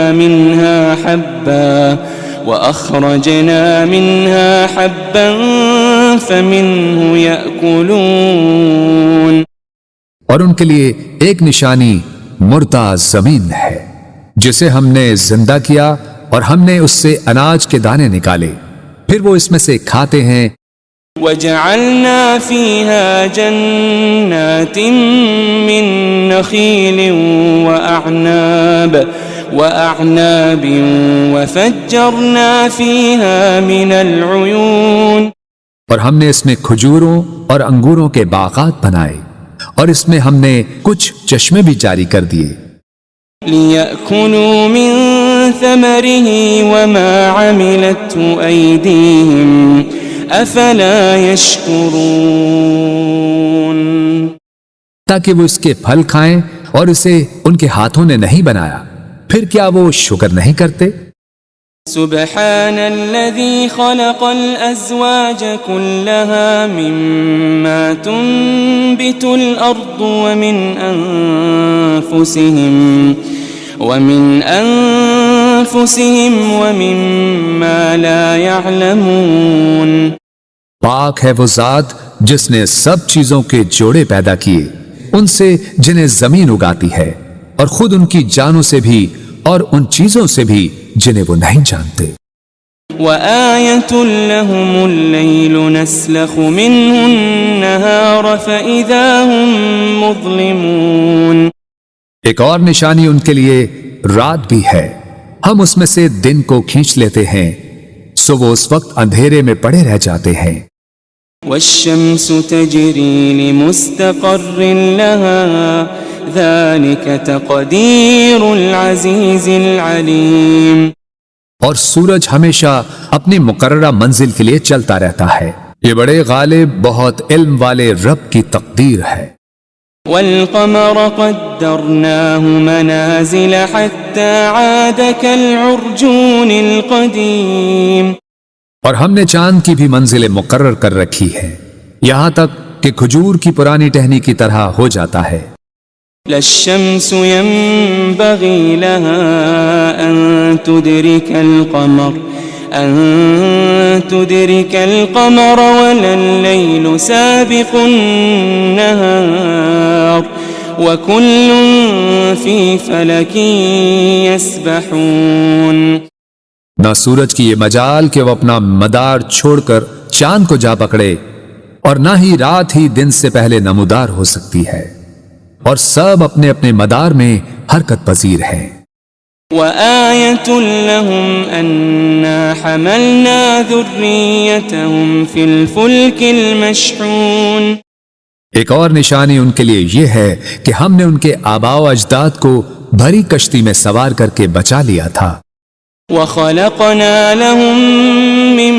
مِنْهَا حَبًّا فَمِنْهُ يَأْكُلُونَ، اور ان کے لیے ایک نشانی مردہ زمین ہے جسے ہم نے زندہ کیا اور ہم نے اس سے اناج کے دانے نکالے، پھر وہ اس میں سے کھاتے ہیں۔ وَجَعَلْنَا فِيهَا جَنَّاتٍ مِّن نَخِيلٍ وَأَعْنَابٍ وَفَجَّرْنَا فِيهَا مِنَ الْعُيُونِ، اور ہم نے اس میں کھجوروں اور انگوروں کے باغات بنائے اور اس میں ہم نے کچھ چشمے بھی جاری کر دیے۔ لِيَأْكُلُوا مِن ثَمَرِهِ وَمَا عَمِلَتْهُ أَيْدِيهِمْ أَفَلَا يَشْكُرُونَ، تاکہ وہ اس کے پھل کھائیں اور اسے ان کے ہاتھوں نے نہیں بنایا، پھر کیا وہ شکر نہیں کرتے؟ سبحان الذي خلق الأزواج كلها مما تنبت الأرض ومن أنفسهم ومما لا يعلمون، پاک ہے وہ ذات جس نے سب چیزوں کے جوڑے پیدا کیے، ان سے جنہیں زمین اگاتی ہے اور خود ان کی جانوں سے بھی اور ان چیزوں سے بھی جنہیں وہ نہیں جانتے۔ وَآيَةٌ لَهُمُ اللَّيْلُ نَسْلَخُ مِنْهُ النَّهَارَ فَإِذَا هُمْ مُظْلِمُونَ، ایک اور نشانی ان کے لیے رات بھی ہے، ہم اس میں سے دن کو کھینچ لیتے ہیں، سو وہ اس وقت اندھیرے میں پڑے رہ جاتے ہیں۔ وَالشَّمْسُ تَجْرِي لِمُسْتَقَرٍّ لَهَا ذَلِكَ تَقْدِيرُ الْعَزِيزِ الْعَلِيمِ، اور سورج ہمیشہ اپنی مقررہ منزل کے لیے چلتا رہتا ہے، یہ بڑے غالب بہت علم والے رب کی تقدیر ہے۔ وَالْقَمَرَ قَدَّرْنَاهُ مَنَازِلَ حَتَّى عَادَ كَالْعُرْجُونِ الْقَدِيمِ، اور ہم نے چاند کی بھی منزلیں مقرر کر رکھی ہے، یہاں تک کہ کھجور کی پرانی ٹہنی کی طرح ہو جاتا ہے۔ لَا الشَّمْسُ يَنبَغِي لَهَا أَن تُدْرِكَ الْقَمَرَ وَلَا اللَّيْلُ سَابِقُ النَّهَارِ وَكُلٌّ فِي فَلَكٍ يَسْبَحُونَ، نہ سورج کی یہ مجال کہ وہ اپنا مدار چھوڑ کر چاند کو جا پکڑے، اور نہ ہی رات ہی دن سے پہلے نمودار ہو سکتی ہے، اور سب اپنے اپنے مدار میں حرکت پذیر ہیں۔ وَآيَةٌ لَهُمْ أَنَّا حَمَلْنَا ذُرِّيَّتَهُمْ فِي الْفُلْكِ الْمَشْحُونِ، ایک اور نشانی ان کے لیے یہ ہے کہ ہم نے ان کے آباء و اجداد کو بھری کشتی میں سوار کر کے بچا لیا تھا۔ وَخَلَقْنَا لَهُم مِّن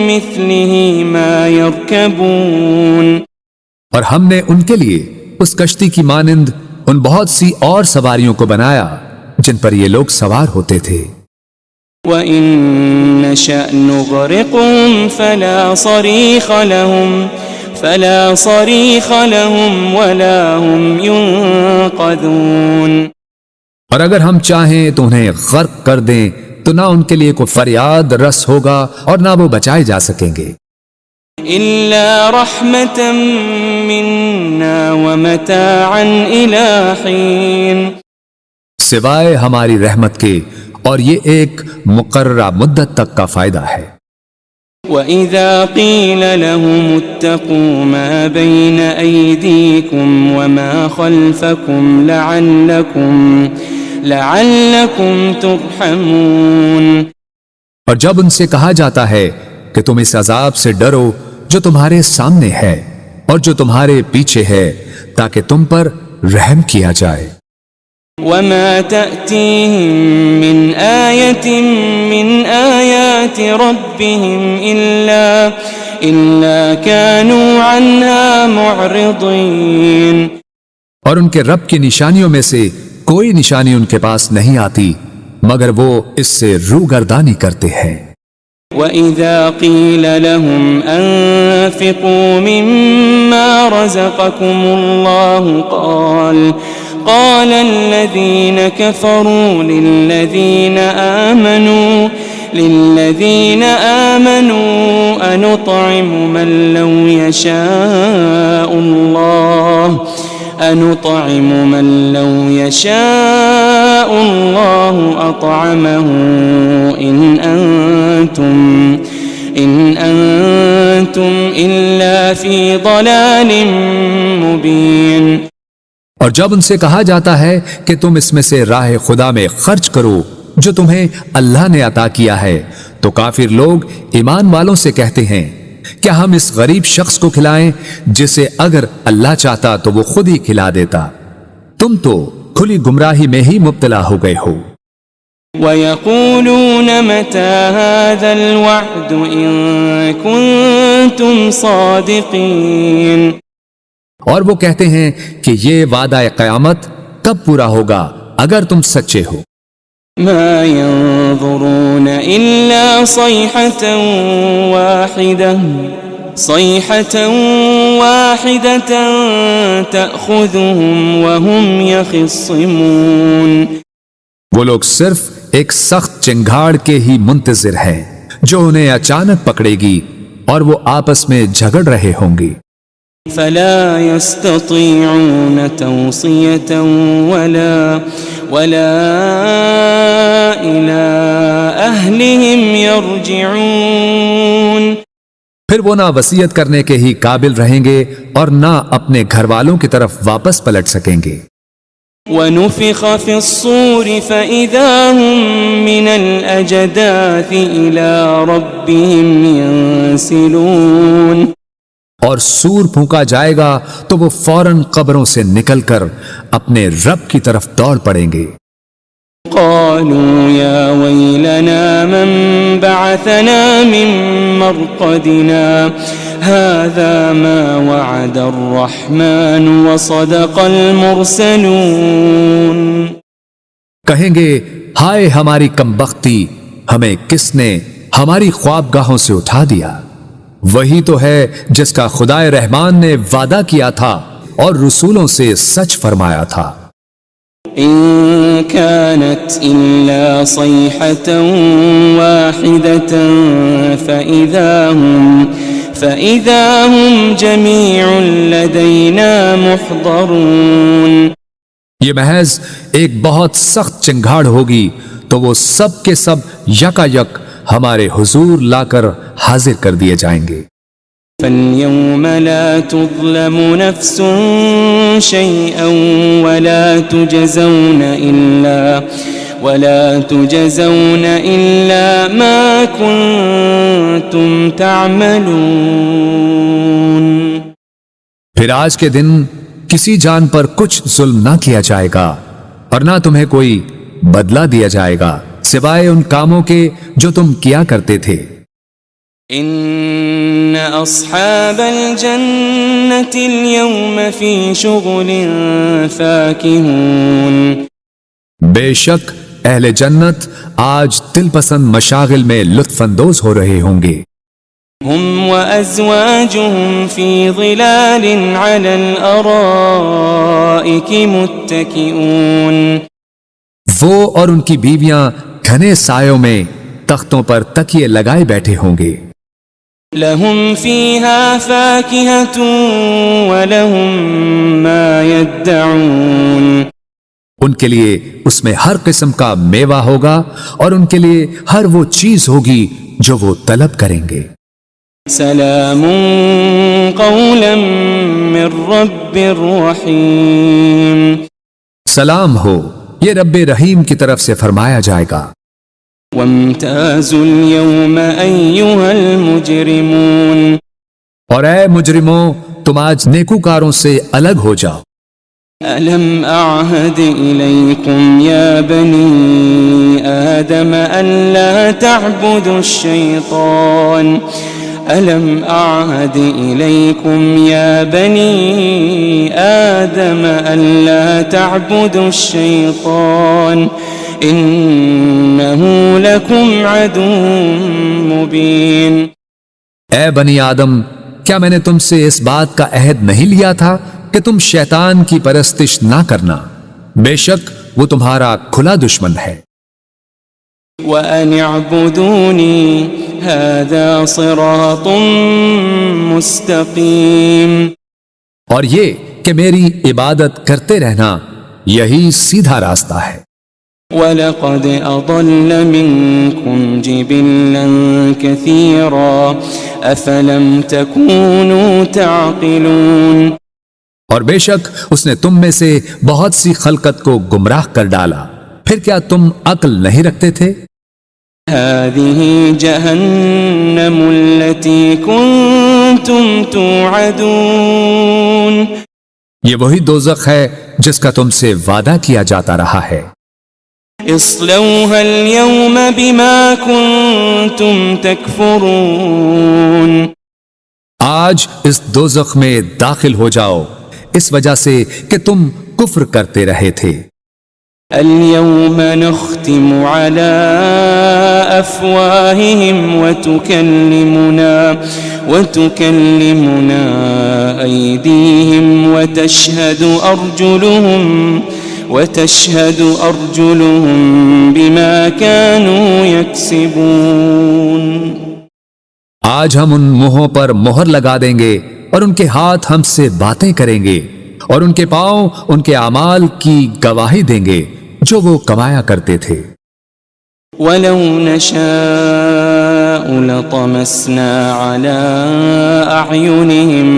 مِّثْلِهِ مَا يَرْكَبُونَ، اور ہم نے ان کے لیے اس کشتی کی مانند ان بہت سی اور سواریوں کو بنایا جن پر یہ لوگ سوار ہوتے تھے۔ وَإِن نَّشَأْ نُغْرِقْهُمْ فَلَا صَرِيخَ لَهُمْ وَلَا هُمْ يُنقَذُونَ، اور اگر ہم چاہیں تو انہیں غرق کر دیں تو نہ ان کے لیے کوئی فریاد رس ہوگا اور نہ وہ بچائے جا سکیں گے۔ إِلَّا رَحْمَةً مِّنَّا وَمَتَاعًا إِلَىٰ حِينٍ، سوائے ہماری رحمت کے، اور یہ ایک مقررہ مدت تک کا فائدہ ہے۔ وَإِذَا قِيلَ لَهُمُ اتَّقُوا مَا بَيْنَ أَيْدِيكُمْ وَمَا خَلْفَكُمْ لَعَلَّكُمْ تُرْحَمُونَ، اور جب ان سے کہا جاتا ہے کہ تم اس عذاب سے ڈرو جو تمہارے سامنے ہے اور جو تمہارے پیچھے ہے، تاکہ تم پر رحم کیا جائے۔ وما تأتيهم من آية من آيات ربهم إلا كانوا عنها معرضين. اور ان کے رب کی نشانیوں میں سے کوئی نشانی ان کے پاس نہیں آتی مگر وہ اس سے روگردانی کرتے ہیں. وَإِذَا قِيلَ لَهُمْ أَنفِقُوا مِمَّا رَزَقَكُمُ اللَّهُ قَالَ الَّذِينَ كَفَرُوا لِلَّذِينَ آمَنُوا أَنُطْعِمُ مَن لَّوْ يَشَاءُ اللَّهُ أَطْعَمَهُ إِنْ أَنْتُمْ إِلَّا فِي ضَلَالٍ مُبِينٍ. اور جب ان سے کہا جاتا ہے کہ تم اس میں سے راہ خدا میں خرچ کرو جو تمہیں اللہ نے عطا کیا ہے تو کافر لوگ ایمان والوں سے کہتے ہیں کیا ہم اس غریب شخص کو کھلائیں جسے اگر اللہ چاہتا تو وہ خود ہی کھلا دیتا. تم تو کھلی گمراہی میں ہی مبتلا ہو گئے ہو. وَيَقُولُونَ مَتَى هَذَا الْوَعْدُ إِن كُنتُمْ صَادِقِينَ. اور وہ کہتے ہیں کہ یہ وعدہ قیامت کب پورا ہوگا اگر تم سچے ہو. مَا يَنظُرُونَ إِلَّا صَيْحَةً وَاحِدَةً تَأْخُذُهُمْ وَهُمْ يَخِصِّمُونَ. وہ لوگ صرف ایک سخت چنگھاڑ کے ہی منتظر ہیں جو انہیں اچانک پکڑے گی اور وہ آپس میں جھگڑ رہے ہوں گے. فلا يستطيعون توصية ولا إلى أهلهم يرجعون. پھر وہ نہ وصیت کرنے کے ہی قابل رہیں گے اور نہ اپنے گھر والوں کی طرف واپس پلٹ سکیں گے. وَنُفِخَ فِي الصُّورِ فَإِذَا هُم مِّنَ الْأَجْدَاثِ إِلَى رَبِّهِمْ يَنسِلُونَ. اور سور پھونکا جائے گا تو وہ فوراً قبروں سے نکل کر اپنے رب کی طرف دوڑ پڑیں گے. قالوا يا ويلنا من بعثنا من مرقدنا هذا ما وعد الرحمن وصدق المرسلون. کہیں گے ہائے ہماری کمبختی، ہمیں کس نے ہماری خوابگاہوں سے اٹھا دیا. وہی تو ہے جس کا خدائے رحمان نے وعدہ کیا تھا اور رسولوں سے سچ فرمایا تھا. إن كانت إلا صيحة واحدة فإذا هم جميع لدينا محضرون. یہ محض ایک بہت سخت چنگھاڑ ہوگی تو وہ سب کے سب یکا یک ہمارے حضور لا کر حاضر کر دیے جائیں گے. فَالْيَوْمَ لَا تُظْلَمُ نَفْسٌ شَيْئًا وَلَا تُجَزَوْنَ إِلَّا مَا كُنتُمْ تَعْمَلُونَ. پھر آج کے دن کسی جان پر کچھ ظلم نہ کیا جائے گا اور نہ تمہیں کوئی بدلہ دیا جائے گا سوائے ان کاموں کے جو تم کیا کرتے تھے. ان اصحاب الجنة اليوم في شغل فاكهون. بے شک اہل جنت آج دل پسند مشاغل میں لطف اندوز ہو رہے ہوں گے. هم وازواجهم في ظلال على الارائك متكئون. وہ اور ان کی بیویاں گھنے سایوں میں تختوں پر تکیے لگائے بیٹھے ہوں گے. لهم فيها فاكهة ولهم ما يدعون. ان کے لیے اس میں ہر قسم کا میوہ ہوگا اور ان کے لیے ہر وہ چیز ہوگی جو وہ طلب کریں گے. سلام قولا من رب رحیم. سلام ہو، یہ رب رحیم کی طرف سے فرمایا جائے گا. وامتازوا اليوم أيها المجرمون. اور اے مجرموں، تم آج نیکوکاروں سے الگ ہو جاؤ. ألم أعهد إليكم يا بني آدم ألا تعبدوا الشيطان ألم أعهد إليكم يا بني آدم ألا تعبدوا الشيطان إنه لكم عدو مبين. اے بنی آدم، کیا میں نے تم سے اس بات کا عہد نہیں لیا تھا کہ تم شیطان کی پرستش نہ کرنا؟ بے شک وہ تمہارا کھلا دشمن ہے. وَأَنِ اعْبُدُونِي هَذَا صِرَاطٌ مُسْتَقِيمٌ. اور یہ کہ میری عبادت کرتے رہنا یہی سیدھا راستہ ہے. وَلَقَدْ أَضَلَّ مِنْكُمْ جِبِلًّا كَثِيرًا أَفَلَمْ تَكُونُوا تَعْقِلُونَ. اور بے شک اس نے تم میں سے بہت سی خلقت کو گمراہ کر ڈالا، پھر کیا تم عقل نہیں رکھتے تھے؟ هذه جهنم التي كنتم توعدون. یہ وہی دوزخ ہے جس کا تم سے وعدہ کیا جاتا رہا ہے. اصلوها اليوم بما كنتم تكفرون. آج اس دوزخ میں داخل ہو جاؤ اس وجہ سے کہ تم کفر کرتے رہے تھے. اليوم نختم على أفواههم وتكلمنا أيديهم وتشهد أرجلهم بما كانوا يكسبون. آج ہم ان منہوں پر مہر لگا دیں گے اور ان کے ہاتھ ہم سے باتیں کریں گے اور ان کے پاؤں ان کے اعمال کی گواہی دیں گے جو وہ کمایا کرتے تھے. وَلَوْ نَشَاءُ لَطَمَسْنَا عَلَىٰ أَعْيُنِهِمْ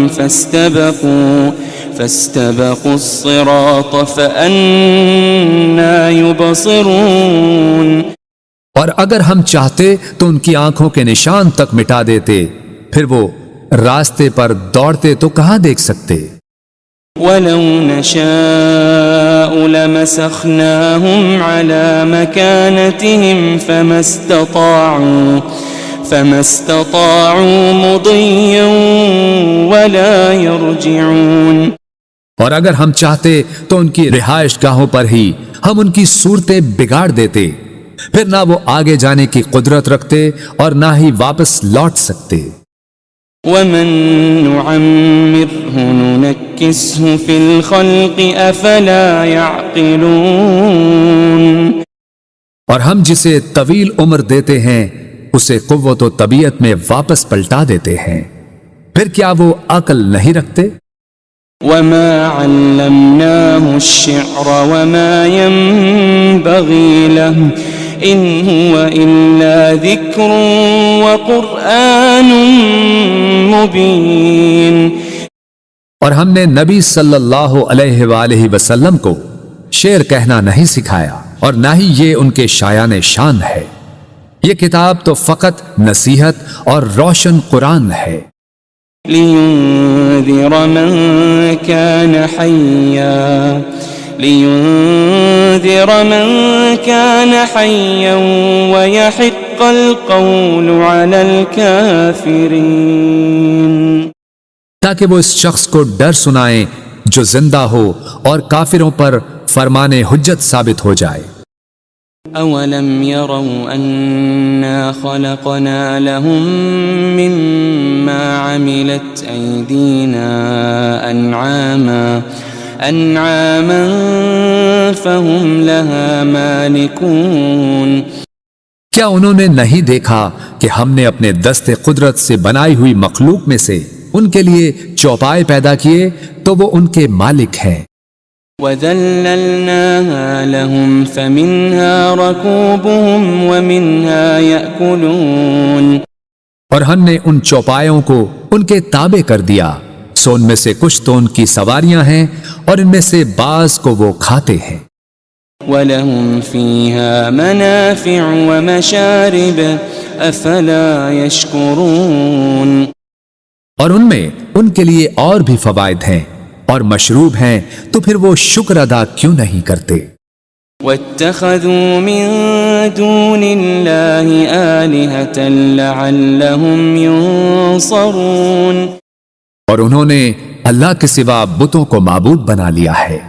فَاسْتَبَقُوا الصِّرَاطَ فَأَنَّىٰ يُبْصِرُونَ. اور اگر ہم چاہتے تو ان کی آنکھوں کے نشان تک مٹا دیتے، پھر وہ راستے پر دوڑتے تو کہاں دیکھ سکتے. وَلَوْ نَشَاءُ لَمَسَخْنَاهُمْ عَلَىٰ مَكَانَتِهِمْ فَمَا اسْتَطَاعُوا مُضِيًّا وَلَا يَرْجِعُونَ. اور اگر ہم چاہتے تو ان کی رہائش گاہوں پر ہی ہم ان کی صورتیں بگاڑ دیتے، پھر نہ وہ آگے جانے کی قدرت رکھتے اور نہ ہی واپس لوٹ سکتے. وَمَن نُعَمِّرْهُ نُنَكِّسْهُ فِي الْخَلْقِ أَفَلَا يَعْقِلُونَ. اور ہم جسے طویل عمر دیتے ہیں اسے قوت و طبیعت میں واپس پلٹا دیتے ہیں، پھر کیا وہ عقل نہیں رکھتے؟ وَمَا عَلَّمْنَاهُ الشِّعْرَ وَمَا يَنبَغِي لَهُ إِنْ هُوَ إِلَّا ذِكْرٌ وَقُرْآنٌ مُبِينٌ. اور ہم نے نبی صلی اللہ علیہ وآلہ وسلم کو شعر کہنا نہیں سکھایا اور نہ ہی یہ ان کے شایان شان ہے. یہ کتاب تو فقط نصیحت اور روشن قرآن ہے. لِيُنذِرَ مَن كَانَ حَيًّا وَيَحِقَّ الْقَوْلُ عَلَى الْكَافِرِينَ. تاکہ وہ اس شخص کو ڈر سنائیں جو زندہ ہو اور کافروں پر فرمان حجت ثابت ہو جائے. أَوَلَمْ يَرَوْا أَنَّا خَلَقْنَا لَهُم مِّمَّا عَمِلَتْ أَيْدِينَا أَنْعَامًا فَهُمْ لَهَا مَالِكُونَ. کیا انہوں نے نہیں دیکھا کہ ہم نے اپنے دست قدرت سے بنائی ہوئی مخلوق میں سے ان کے لیے چوپائے پیدا کیے تو وہ ان کے مالک ہیں. وَذَلَّلْنَاهَا لَهُمْ فَمِنْهَا رَكُوبُهُمْ وَمِنْهَا يَأْكُلُونَ. اور ہم نے ان چوپایوں کو ان کے تابع کر دیا، سو ان میں سے کچھ تو ان کی سواریاں ہیں اور ان میں سے بعض کو وہ کھاتے ہیں. وَلَهُمْ فِيهَا مَنَافِعُ وَمَشَارِبُ أَفَلَا يَشْكُرُونَ. اور ان میں ان کے لیے اور بھی فوائد ہیں، اور مشروب ہیں تو پھر وہ شکر ادا کیوں نہیں کرتے؟ واتخذوا من دون الله آلهة لعلهم ينصرون، اور انہوں نے اللہ کے سوا بتوں کو معبود بنا لیا ہے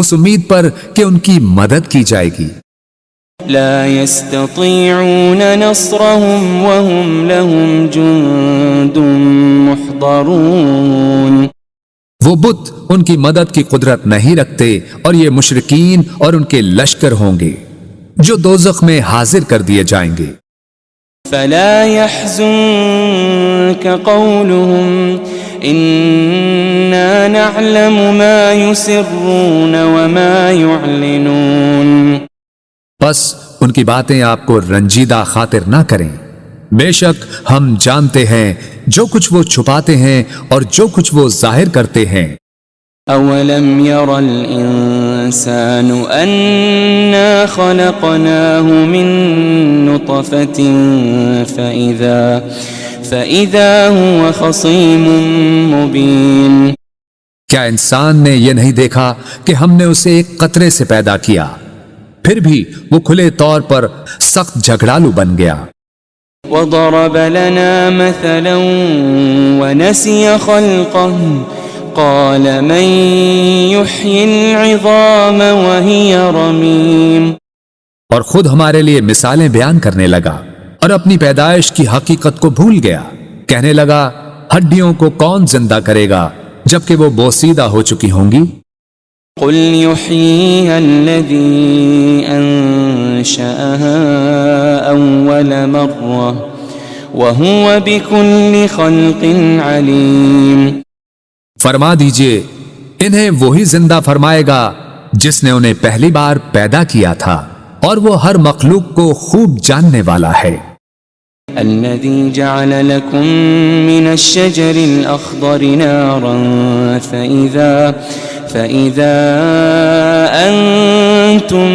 اس امید پر کہ ان کی مدد کی جائے گی۔ لا يستطيعون نصرهم وهم لهم جند محضرون، وہ بت ان کی مدد کی قدرت نہیں رکھتے اور یہ مشرکین اور ان کے لشکر ہوں گے جو دوزخ میں حاضر کر دیے جائیں گے۔ فلا يحزنك قولهم إنا نعلم ما يسرون وما يعلنون، بس ان کی باتیں آپ کو رنجیدہ خاطر نہ کریں، بے شک ہم جانتے ہیں جو کچھ وہ چھپاتے ہیں اور جو کچھ وہ ظاہر کرتے ہیں۔ أولم ير الإنسان أنا خلقناه من نطفة فإذا هو خصيم مبين، کیا انسان نے یہ نہیں دیکھا کہ ہم نے اسے ایک قطرے سے پیدا کیا پھر بھی وہ کھلے طور پر سخت جھگڑالو بن گیا۔ وضرب لنا مثلا ونسي خلقه قال من يحيي العظام وهي رميم، اور خود ہمارے لیے مثالیں بیان کرنے لگا اور اپنی پیدائش کی حقیقت کو بھول گیا، کہنے لگا ہڈیوں کو کون زندہ کرے گا جبکہ وہ بوسیدہ ہو چکی ہوں گی۔ قل يحييها الذي أنشأها أول مرة وهو بكل خلق عليم، فرما دیجئے انہیں وہی زندہ فرمائے گا جس نے انہیں پہلی بار پیدا کیا تھا اور وہ ہر مخلوق کو خوب جاننے والا ہے۔ الذي جعل لكم من الشجر الأخضر نارا فإذا أنتم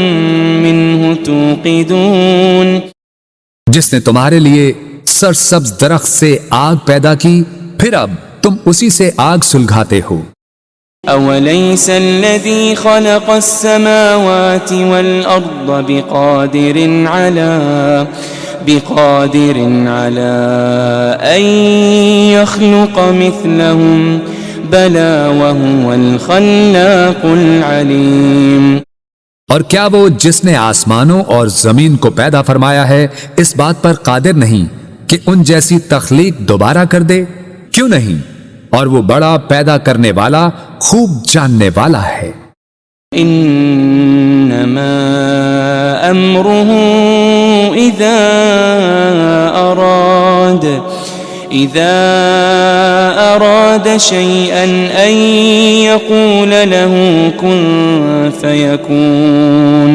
منه توقدون، جس نے تمہارے لیے سرسبز درخت سے آگ پیدا کی پھر اب تم اسی سے آگ سلگھاتے ہو۔ أوليس الذي خلق السماوات والأرض بقادر على أن يخلق مثلهم بلى وهو الخلاق العليم، اور کیا وہ جس نے آسمانوں اور زمین کو پیدا فرمایا ہے اس بات پر قادر نہیں کہ ان جیسی تخلیق دوبارہ کر دے؟ کیوں نہیں، اور وہ بڑا پیدا کرنے والا خوب جاننے والا ہے۔ انما امره اذا اراد شيئا ان يقول له كن فيكون،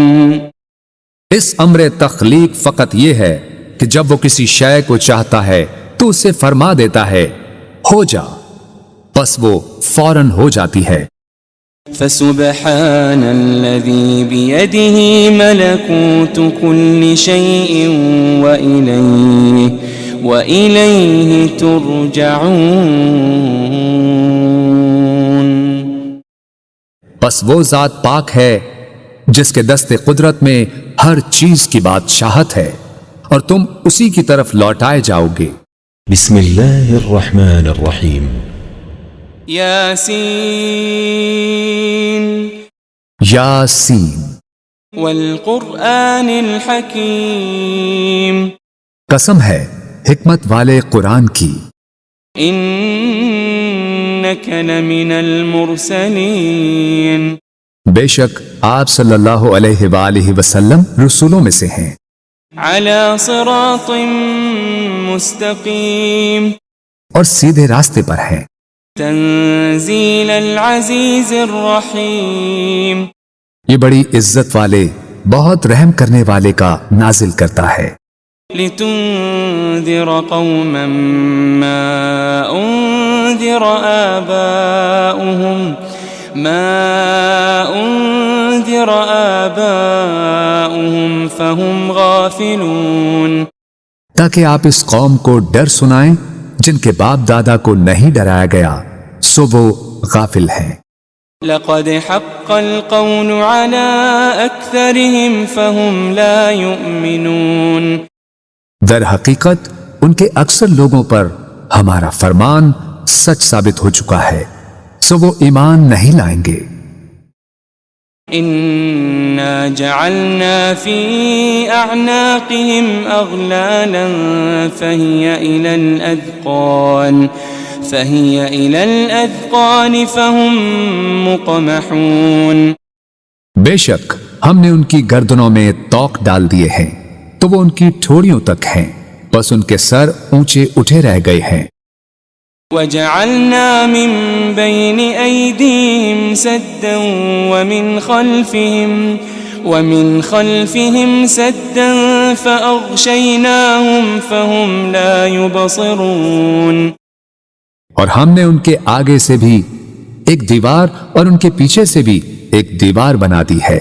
اس امر تخلیق فقط یہ ہے کہ جب وہ کسی شے کو چاہتا ہے تو اسے فرما دیتا ہے ہو جا، بس وہ فوراً ہو جاتی ہے۔ فسبحان الذي بيده ملكوت كل شيء وإليه ترجعون، بس وہ ذات پاک ہے جس کے دست قدرت میں ہر چیز کی بادشاہت ہے اور تم اسی کی طرف لوٹائے جاؤ گے۔ بسم اللہ الرحمن الرحیم۔ یاسین یاسین والقرآن الحکیم، قسم ہے حکمت والے قرآن کی، انک لمن المرسلین، بے شک آپ صلی اللہ علیہ وآلہ وسلم رسولوں میں سے ہیں، علی صراط مستقیم، اور سیدھے راستے پر ہیں، تنزیل العزیز الرحیم، یہ بڑی عزت والے بہت رحم کرنے والے کا نازل کرتا ہے، لتنذر قوما ما انذر آباؤهم فهم غافلون، تاکہ آپ اس قوم کو ڈر سنائیں جن کے باپ دادا کو نہیں ڈرایا گیا سو وہ غافل ہیں۔ لقد حق القول على أكثرهم فهم لا يؤمنون در حقیقت ان کے اکثر لوگوں پر ہمارا فرمان سچ ثابت ہو چکا ہے، سو وہ ایمان نہیں لائیں گے۔ إنا جعلنا في أعناقهم أغلالا فهي إلى الأذقان فهم مقمحون۔ بے شک ہم نے ان کی گردنوں میں توق ڈال دیے ہیں تو وہ ان کی ٹھوڑیوں تک ہیں، بس ان کے سر اونچے اٹھے رہ گئے ہیں۔ وجعلنا من بين أيديهم سدا ومن خلفهم سدا فأغشيناهم فهم لا يبصرون۔ اور ہم نے ان کے آگے سے بھی ایک دیوار اور ان کے پیچھے سے بھی ایک دیوار بنا دی ہے،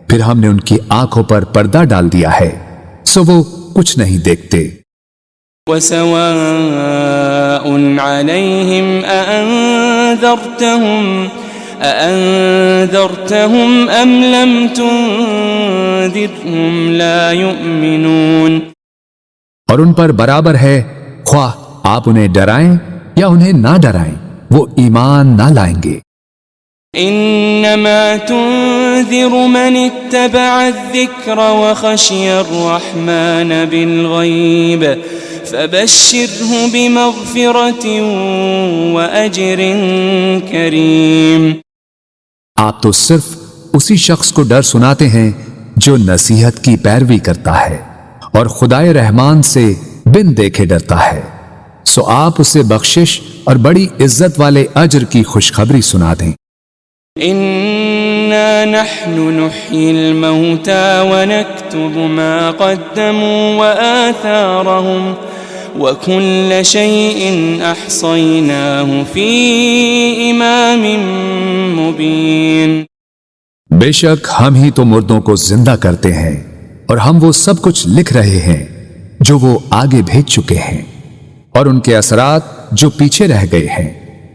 پھر ہم نے ان کی آنکھوں پر پردہ ڈال دیا ہے، سو وہ کچھ نہیں دیکھتے۔ وسواء عليهم أأنذرتهم أم لم تنذرهم لا يؤمنون۔ اور ان پر برابر ہے خواہ آپ انہیں ڈرائیں یا انہیں نہ ڈرائیں، وہ ایمان نہ لائیں گے۔ إنما تنذر من اتبع الذكر وخشي الرحمن بالغيب فبشره بمغفرة وأجر كريم۔ آپ تو صرف اسی شخص کو ڈر سناتے ہیں جو نصیحت کی پیروی کرتا ہے اور خدائے رحمان سے بن دیکھے ڈرتا ہے، سو آپ اسے بخشش اور بڑی عزت والے اجر کی خوشخبری سنا دیں۔ إنا نحن نحيي الموتى ونكتب ما قدموا وآثارهم وكل شيء أحصيناه في إمام مبين۔ بے شک ہم ہی تو مردوں کو زندہ کرتے ہیں اور ہم وہ سب کچھ لکھ رہے ہیں جو وہ آگے بھیج چکے ہیں اور ان کے اثرات جو پیچھے رہ گئے ہیں،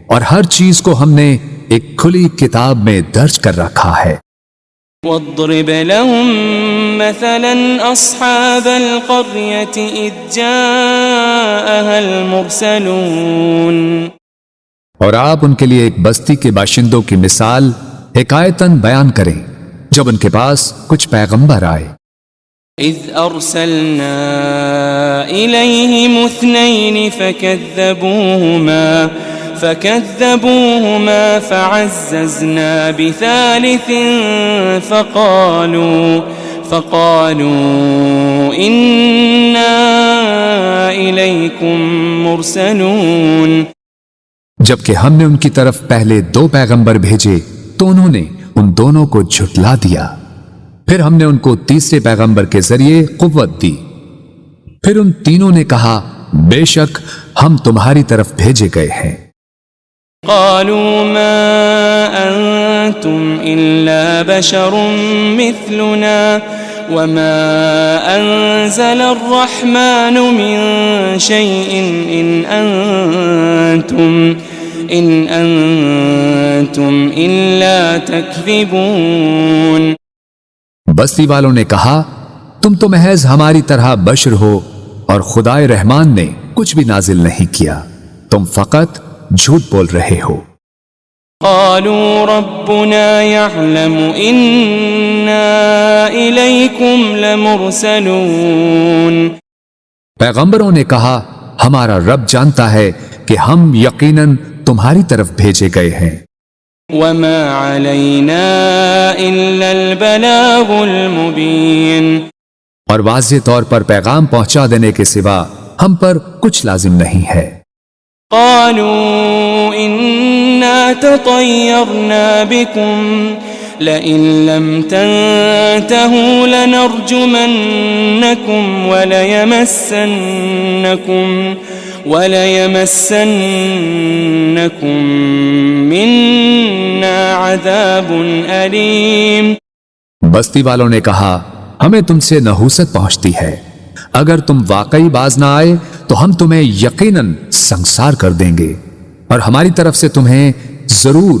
اور ہر چیز کو ہم نے ایک کھلی کتاب میں درج کر رکھا ہے۔ واضرب لهم مثلا أصحاب القرية إذ جاءها المرسلون۔ اور آپ ان کے لیے ایک بستی کے باشندوں کی مثال حکایتاً بیان کریں جب ان کے پاس کچھ پیغمبر آئے۔ إذ أرسلنا إليهم اثنين فكذبوهما فعززنا بثالث فقالوا إنا إليكم مرسلون۔ جبکہ ہم نے ان کی طرف پہلے 2 پیغمبر بھیجے تو انہوں نے ان دونوں کو جھٹلا دیا، پھر ہم نے ان کو تیسرے پیغمبر کے ذریعے قوت دی، پھر ان تینوں نے کہا بے شک ہم تمہاری طرف بھیجے گئے ہیں۔ قالوا ما أنتم إلا بشر مثلنا وما أنزل الرحمن من شيء إن أنتم إلا تكذبون۔ بستی والوں نے کہا تم تو محض ہماری طرح بشر ہو اور خدائے رحمان نے کچھ بھی نازل نہیں کیا، تم فقط جھوٹ بول رہے ہو۔ قالوا ربنا يعلم إنا إليكم لمرسلون۔ پیغمبروں نے کہا ہمارا رب جانتا ہے کہ ہم یقیناً تمہاری طرف بھیجے گئے ہیں۔ وما علينا إلا البلاغ المبين۔ اور واضح طور پر پیغام پہنچا دینے کے سوا ہم پر کچھ لازم نہیں ہے۔ قالوا إنا تطيرنا بكم لئن لم تنتهوا لنرجمنكم وليمسنكم منا عذاب أليم۔ بستی والوں نے کہا ہمیں تم سے نحوست پہنچتی ہے، اگر تم واقعی باز نہ آئے تو ہم تمہیں یقیناً سنگسار کر دیں گے، اور ہماری طرف سے تمہیں ضرور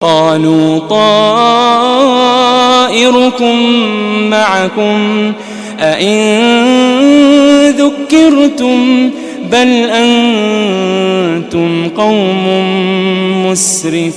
قالوا طائركم معكم أئن ذكرتم بل أنتم قوم مسرفون۔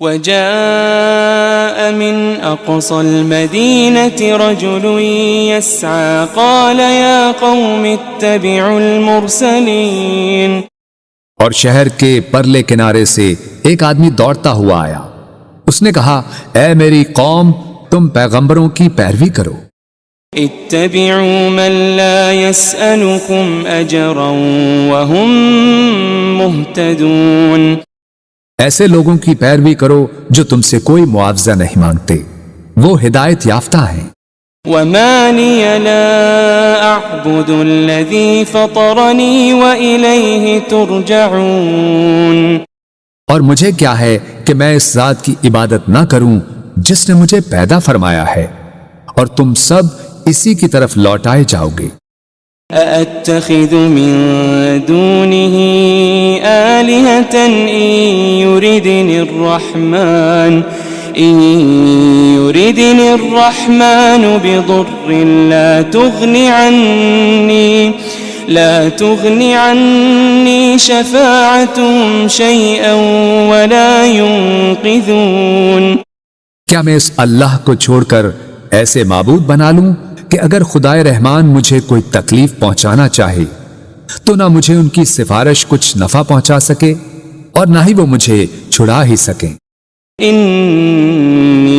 وجاء من أقصى المدينة رجل يسعى قال يا قوم اتبعوا المرسلين۔ اور شہر کے پرلے کنارے سے ایک آدمی دوڑتا ہوا آیا، اس نے کہا، اے میری قوم، تم پیغمبروں کی پیروی کرو۔ اتبعوا من لا يسألكم أجرا وهم مهتدون۔ ایسے لوگوں کی پیروی کرو جو تم سے کوئی معاوضہ نہیں مانگتے، وہ ہدایت یافتہ ہیں۔ وما لي لا أعبد الذي فطرني وإليه ترجعون۔ اور مجھے کیا ہے کہ میں اس ذات کی عبادت نہ کروں جس نے مجھے پیدا فرمایا ہے، اور تم سب اسی کی طرف لوٹائے جاؤ گے۔ أأتخذ من دونه آلهة إن يردني الرحمن بضر لا تغني عني شفاعتهم شيئا ولا ينقذون۔ کیا میں اس اللہ کو چھوڑ کر ایسے معبود بنا لوں کہ اگر خدائے رحمان مجھے کوئی تکلیف پہنچانا چاہے تو نہ مجھے ان کی سفارش کچھ نفع پہنچا سکے اور نہ ہی وہ مجھے چھڑا ہی سکیں۔ انی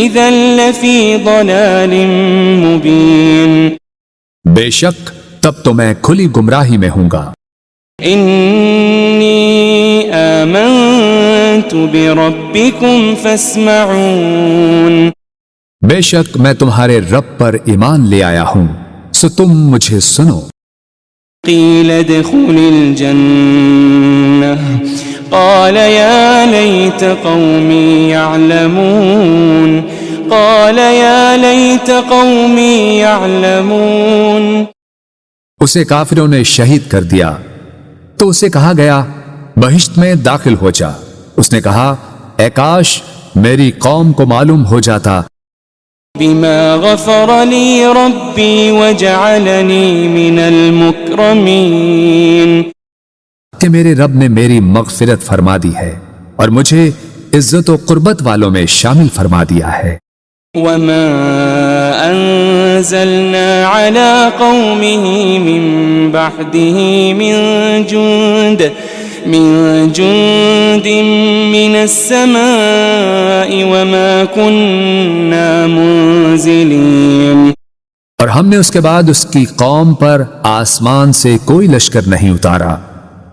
اذا لفی ضلال مبین۔ بے شک تب تو میں کھلی گمراہی میں ہوں گا۔ انی آمنت بربکم فاسمعون۔ بے شک میں تمہارے رب پر ایمان لے آیا ہوں، سو تم مجھے سنو۔ قیل ادخل الجنہ قال یا لیت قومی یعلمون۔ قال یا لیت قومی یعلمون۔ اسے کافروں نے شہید کر دیا تو اسے کہا گیا بہشت میں داخل ہو جا۔ اس نے کہا، اے کاش میری قوم کو معلوم ہو جاتا بما غفر لی ربی وجعلنی من المکرمین، کہ میرے رب نے میری مغفرت فرما دی ہے اور مجھے عزت و قربت والوں میں شامل فرما دیا ہے۔ وما انزلنا على قومه من بعده من جند من السماء وما كنا منزلين۔ اور ہم نے اس کے بعد اس کی قوم پر آسمان سے کوئی لشکر نہیں اتارا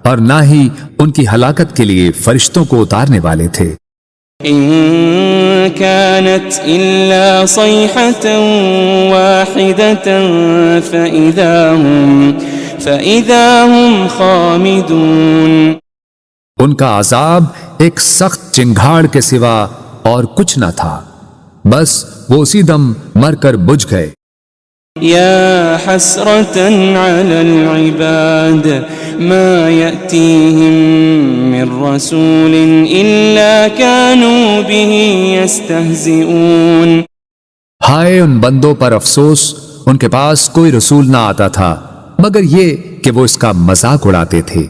اور نہ ہی ان کی ہلاکت کے لیے فرشتوں کو اتارنے والے تھے۔ إن كانت إلا صيحة واحدة فإذا هم خامدون۔ ان کا عذاب ایک سخت چنگھاڑ کے سوا اور کچھ نہ تھا، بس وہ اسی دم مر کر بجھ گئے۔ يا حسرة على العباد ما يأتيهم من رسول إلا كانوا به يستهزئون۔ ہائے ان بندوں پر افسوس، ان کے پاس کوئی رسول نہ آتا تھا مگر یہ کہ وہ اس کا مذاق اڑاتے تھے۔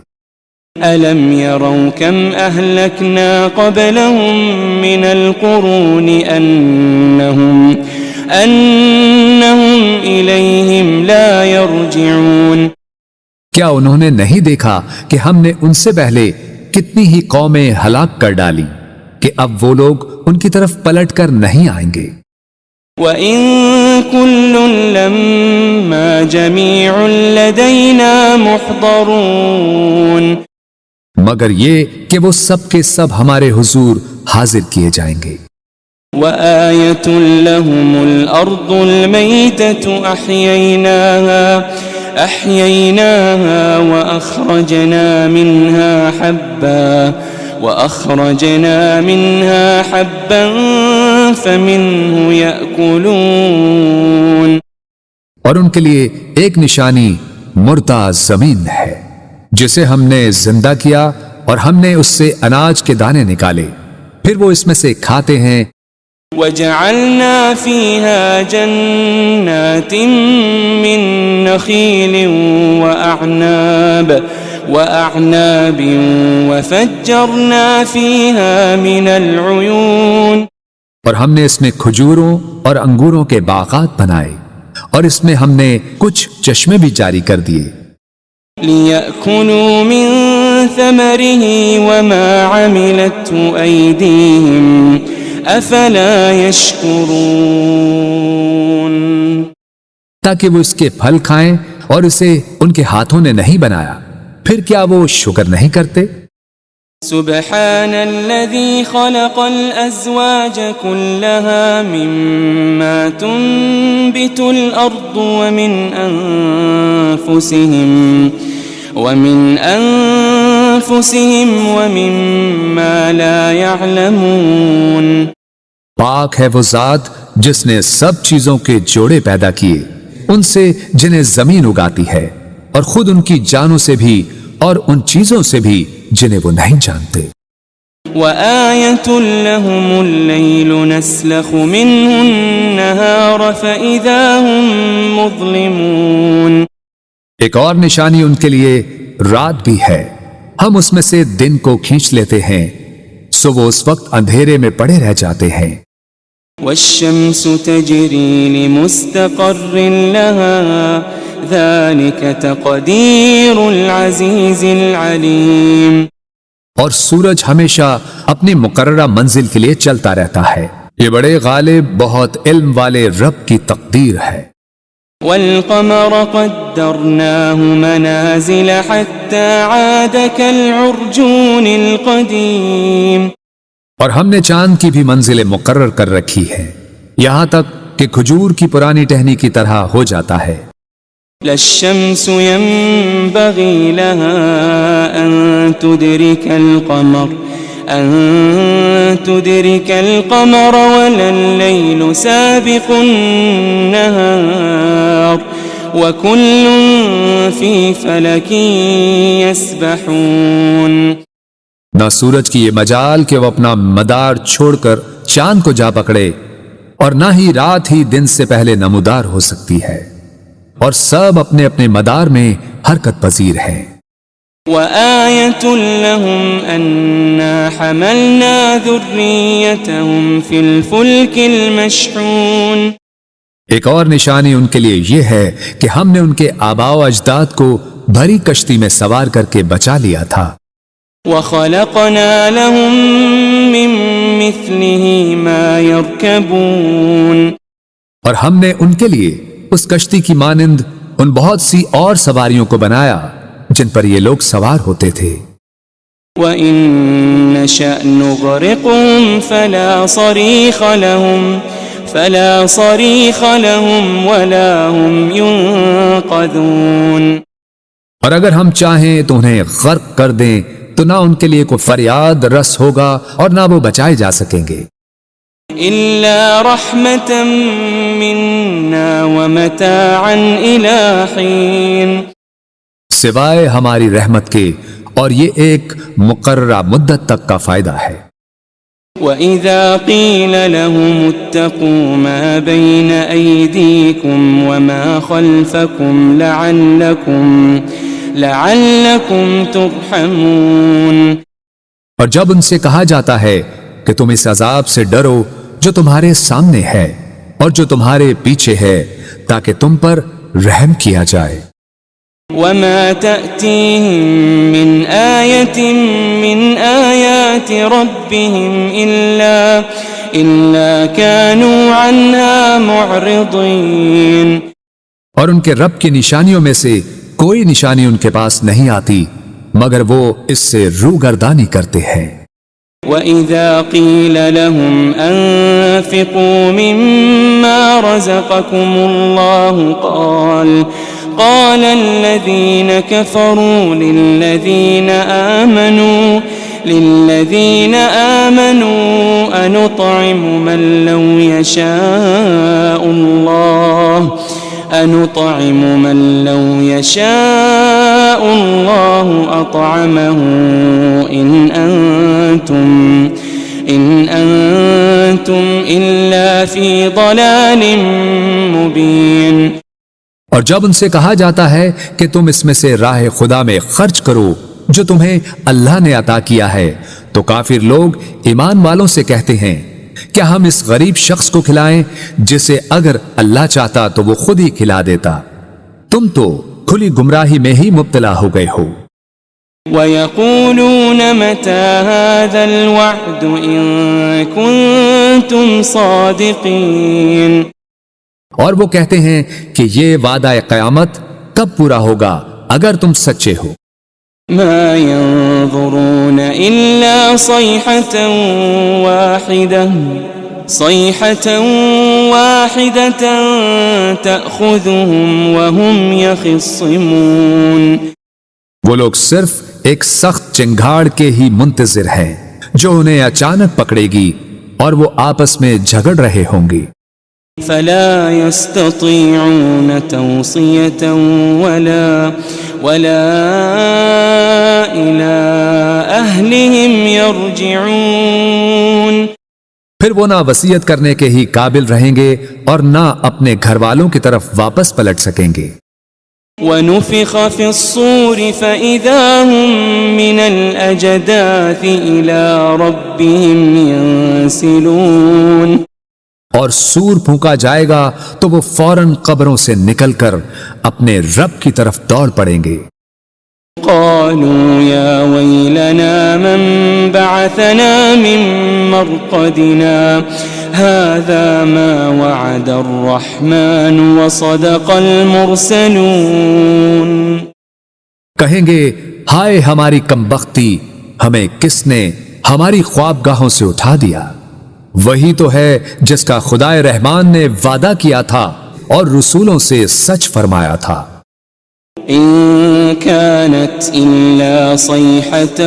ألم يروا كم أهلكنا قبلهم من القرون أنهم إليهم لا يرجعون۔ کیا انہوں نے نہیں دیکھا کہ ہم نے ان سے پہلے کتنی ہی قومیں ہلاک کر ڈالی کہ اب وہ لوگ ان کی طرف پلٹ کر نہیں آئیں گے۔ وَإِن كُلٌّ لَمَّا جَمِيعٌ لَدَيْنَا مُحْضَرُونَ۔ مگر یہ کہ وہ سب کے سب ہمارے حضور حاضر کیے جائیں گے۔ وَآيَةٌ لَهُمُ الْأَرْضُ الْمَيْتَةُ أَحْيَيْنَاهَا وَأَخْرَجْنَا مِنْهَا وأخرجنا منها حبا فمنه يأكلون. اور ان کے لیے ایک نشانی مردہ زمین ہے جسے ہم نے زندہ کیا اور ہم نے اس سے اناج کے دانے نکالے، پھر وہ اس میں سے کھاتے ہیں. وجعلنا فيها جنات من نخيل وأعناب وفجرنا فيها من العيون. اور ہم نے اس میں کھجوروں اور انگوروں کے باغات بنائے اور اس میں ہم نے کچھ چشمے بھی جاری کر دیے. لِيَأْكُلُوا مِن ثَمَرِهِ وَمَا عَمِلَتْهُ أَيْدِيهِمْ أَفَلَا يَشْكُرُونَ. تاکہ وہ اس کے پھل کھائیں اور اسے ان کے ہاتھوں نے نہیں بنایا، پھر کیا وہ شکر نہیں کرتے؟ سبحان الذي خلق الأزواج كلها مما تنبت الأرض ومن أنفسهم ومما لا يعلمون. پاک ہے وہ ذات جس نے سب چیزوں کے جوڑے پیدا کیے، ان سے جنہیں زمین اگاتی ہے، اور خود ان کی جانوں سے بھی اور ان چیزوں سے بھی جنہیں وہ نہیں جانتے. وَآيَةٌ لَهُمُ اللَّيْلُ نَسْلَخُ مِنْهُ النَّهَارَ فَإِذَا هُمْ مُظْلِمُونَ. ایک اور نشانی ان کے لیے رات بھی ہے، ہم اس میں سے دن کو کھینچ لیتے ہیں، سو وہ اس وقت اندھیرے میں پڑے رہ جاتے ہیں. وَالشَّمْسُ تَجْرِي لِمُسْتَقَرٍّ لَهَا ذَلِكَ تَقْدِيرُ الْعَزِيزِ الْعَلِيمِ. اور سورج ہمیشہ اپنی مقررہ منزل کے لیے چلتا رہتا ہے، یہ بڑے غالب بہت علم والے رب کی تقدیر ہے. وَالْقَمَرَ قَدَّرْنَاهُ مَنَازِلَ حَتَّى عَادَ كَالْعُرْجُونِ الْقَدِيمِ. اور ہم نے چاند کی بھی منزلیں مقرر کر رکھی ہے، یہاں تک کہ کھجور کی پرانی ٹہنی کی طرح ہو جاتا ہے. لا الشمس ينبغي لها أن تدرك القمر ولا الليل سابق النهار وكل في فلك يسبحون. نہ سورج کی یہ مجال کہ وہ اپنا مدار چھوڑ کر چاند کو جا پکڑے، اور نہ ہی رات ہی دن سے پہلے نمودار ہو سکتی ہے، اور سب اپنے اپنے مدار میں حرکت پذیر ہیں. وَآيَةٌ لَهُمْ أَنَّا حَمَلْنَا ذُرِّيَّتَهُمْ فِي الْفُلْكِ الْمَشْحُونِ. ایک اور نشانی ان کے لیے یہ ہے کہ ہم نے ان کے آباء و اجداد کو بھری کشتی میں سوار کر کے بچا لیا تھا. وَخَلَقْنَا لَهُم مِّن مِّثْلِهِ مَا يَرْكَبُونَ. اور ہم نے ان کے لیے اس کشتی کی مانند ان بہت سی اور سواریوں کو بنایا جن پر یہ لوگ سوار ہوتے تھے. وَإِن نَّشَأْ نُغْرِقْهُمْ فَلَا صَرِيخَ لَهُمْ وَلَا هُمْ يُنقَذُونَ. اور اگر ہم چاہیں تو انہیں غرق کر دیں تو نہ ان کے لیے کوئی فریاد رس ہوگا اور نہ وہ بچائے جا سکیں گے. إِلَّا رَحْمَةً مِّنَّا وَمَتَاعًا إِلَىٰ حِينٍ. سوائے ہماری رحمت کے، اور یہ ایک مقررہ مدت تک کا فائدہ ہے. وَإِذَا قِيلَ لَهُمُ اتَّقُوا مَا بَيْنَ أَيْدِيكُمْ وَمَا خَلْفَكُمْ لَعَلَّكُمْ تُرْحَمُونَ. اور جب ان سے کہا جاتا ہے کہ تم اس عذاب سے ڈرو جو تمہارے سامنے ہے اور جو تمہارے پیچھے ہے، تاکہ تم پر رحم کیا جائے. وَمَا تَأْتِيهِم مِّنْ آيَةٍ مِّنْ آيَاتِ رَبِّهِمْ إِلَّا كَانُوا عَنْهَا مُعْرِضِينَ. اور ان کے رب کی نشانیوں میں سے کوئی نشانی ان کے پاس نہیں آتی مگر وہ اس سے روگردانی کرتے ہیں. وَإِذَا قِيلَ لَهُمْ أَنفِقُوا مِمَّا رَزَقَكُمُ اللَّهُ قَالَ الَّذِينَ كَفَرُوا لِلَّذِينَ للذين آمنوا أنطعم من لو يشاء الله أطعمه إن أنتم إلا في ضلال مبين۔ اور جب ان سے کہا جاتا ہے کہ تم اس میں سے راہ خدا میں خرچ کرو جو تمہیں اللہ نے عطا کیا ہے، تو کافر لوگ ایمان والوں سے کہتے ہیں کیا ہم اس غریب شخص کو کھلائیں جسے اگر اللہ چاہتا تو وہ خود ہی کھلا دیتا؟ تم تو کھلی گمراہی میں ہی مبتلا ہو گئے ہو۔ وَيَقُولُونَ مَتَى هَذَا الْوَعْدُ إِن كُنتُمْ صَادِقِينَ، اور وہ کہتے ہیں کہ یہ وعدہ قیامت کب پورا ہوگا اگر تم سچے ہو۔ ما ينظرون إلا صيحة واحدة تأخذهم وهم يخصمون۔ وہ لوگ صرف ایک سخت چنگھاڑ کے ہی منتظر ہیں جو انہیں اچانک پکڑے گی اور وہ آپس میں جھگڑ رہے ہوں گے۔ فلا يستطيعون توصية ولا إلى أهلهم يرجعون۔ پھر وہ نہ وصیت کرنے کے ہی قابل رہیں گے اور نہ اپنے گھر والوں کی طرف واپس پلٹ سکیں گے۔ وَنُفِخَ فِي الصُّورِ فَإِذَا هُم مِّنَ الْأَجْدَاثِ إِلَى رَبِّهِمْ يَنسِلُونَ۔ اور سور پھونکا جائے گا تو وہ فوراً قبروں سے نکل کر اپنے رب کی طرف دوڑ پڑیں گے۔ قالوا يا ويلنا من بعثنا من مرقدنا هذا ما وعد الرحمن وصدق المرسلون۔ کہیں گے ہائے ہماری کمبختی، ہمیں کس نے ہماری خوابگاہوں سے اٹھا دیا؟ وہی تو ہے جس کا خدائے رحمان نے وعدہ کیا تھا اور رسولوں سے سچ فرمایا تھا۔ إن كانت إلا صيحة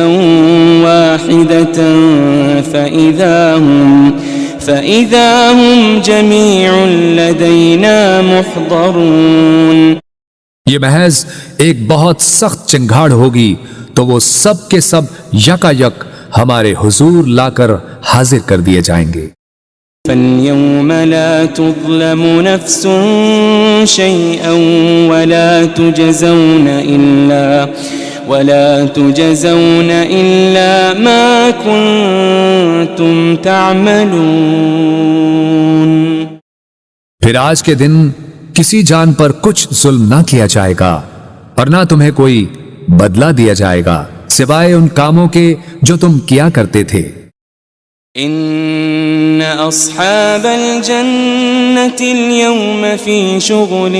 واحدة فإذا هم جميع لدينا محضرون۔ یہ محض ایک بہت سخت چنگھاڑ ہوگی تو وہ سب کے سب یکا یک ہمارے حضور لا کر حاضر کر دیے جائیں گے۔ فَالْيَوْمَ لَا تُظْلَمُ نَفْسٌ شَيْئًا وَلَا تُجَزَوْنَ إِلَّا مَا كُنتُمْ تَعْمَلُونَ۔ پھر آج کے دن کسی جان پر کچھ ظلم نہ کیا جائے گا اور نہ تمہیں کوئی بدلہ دیا جائے گا سوائے ان کاموں کے جو تم کیا کرتے تھے۔ ان اصحاب الجنة اليوم في شغل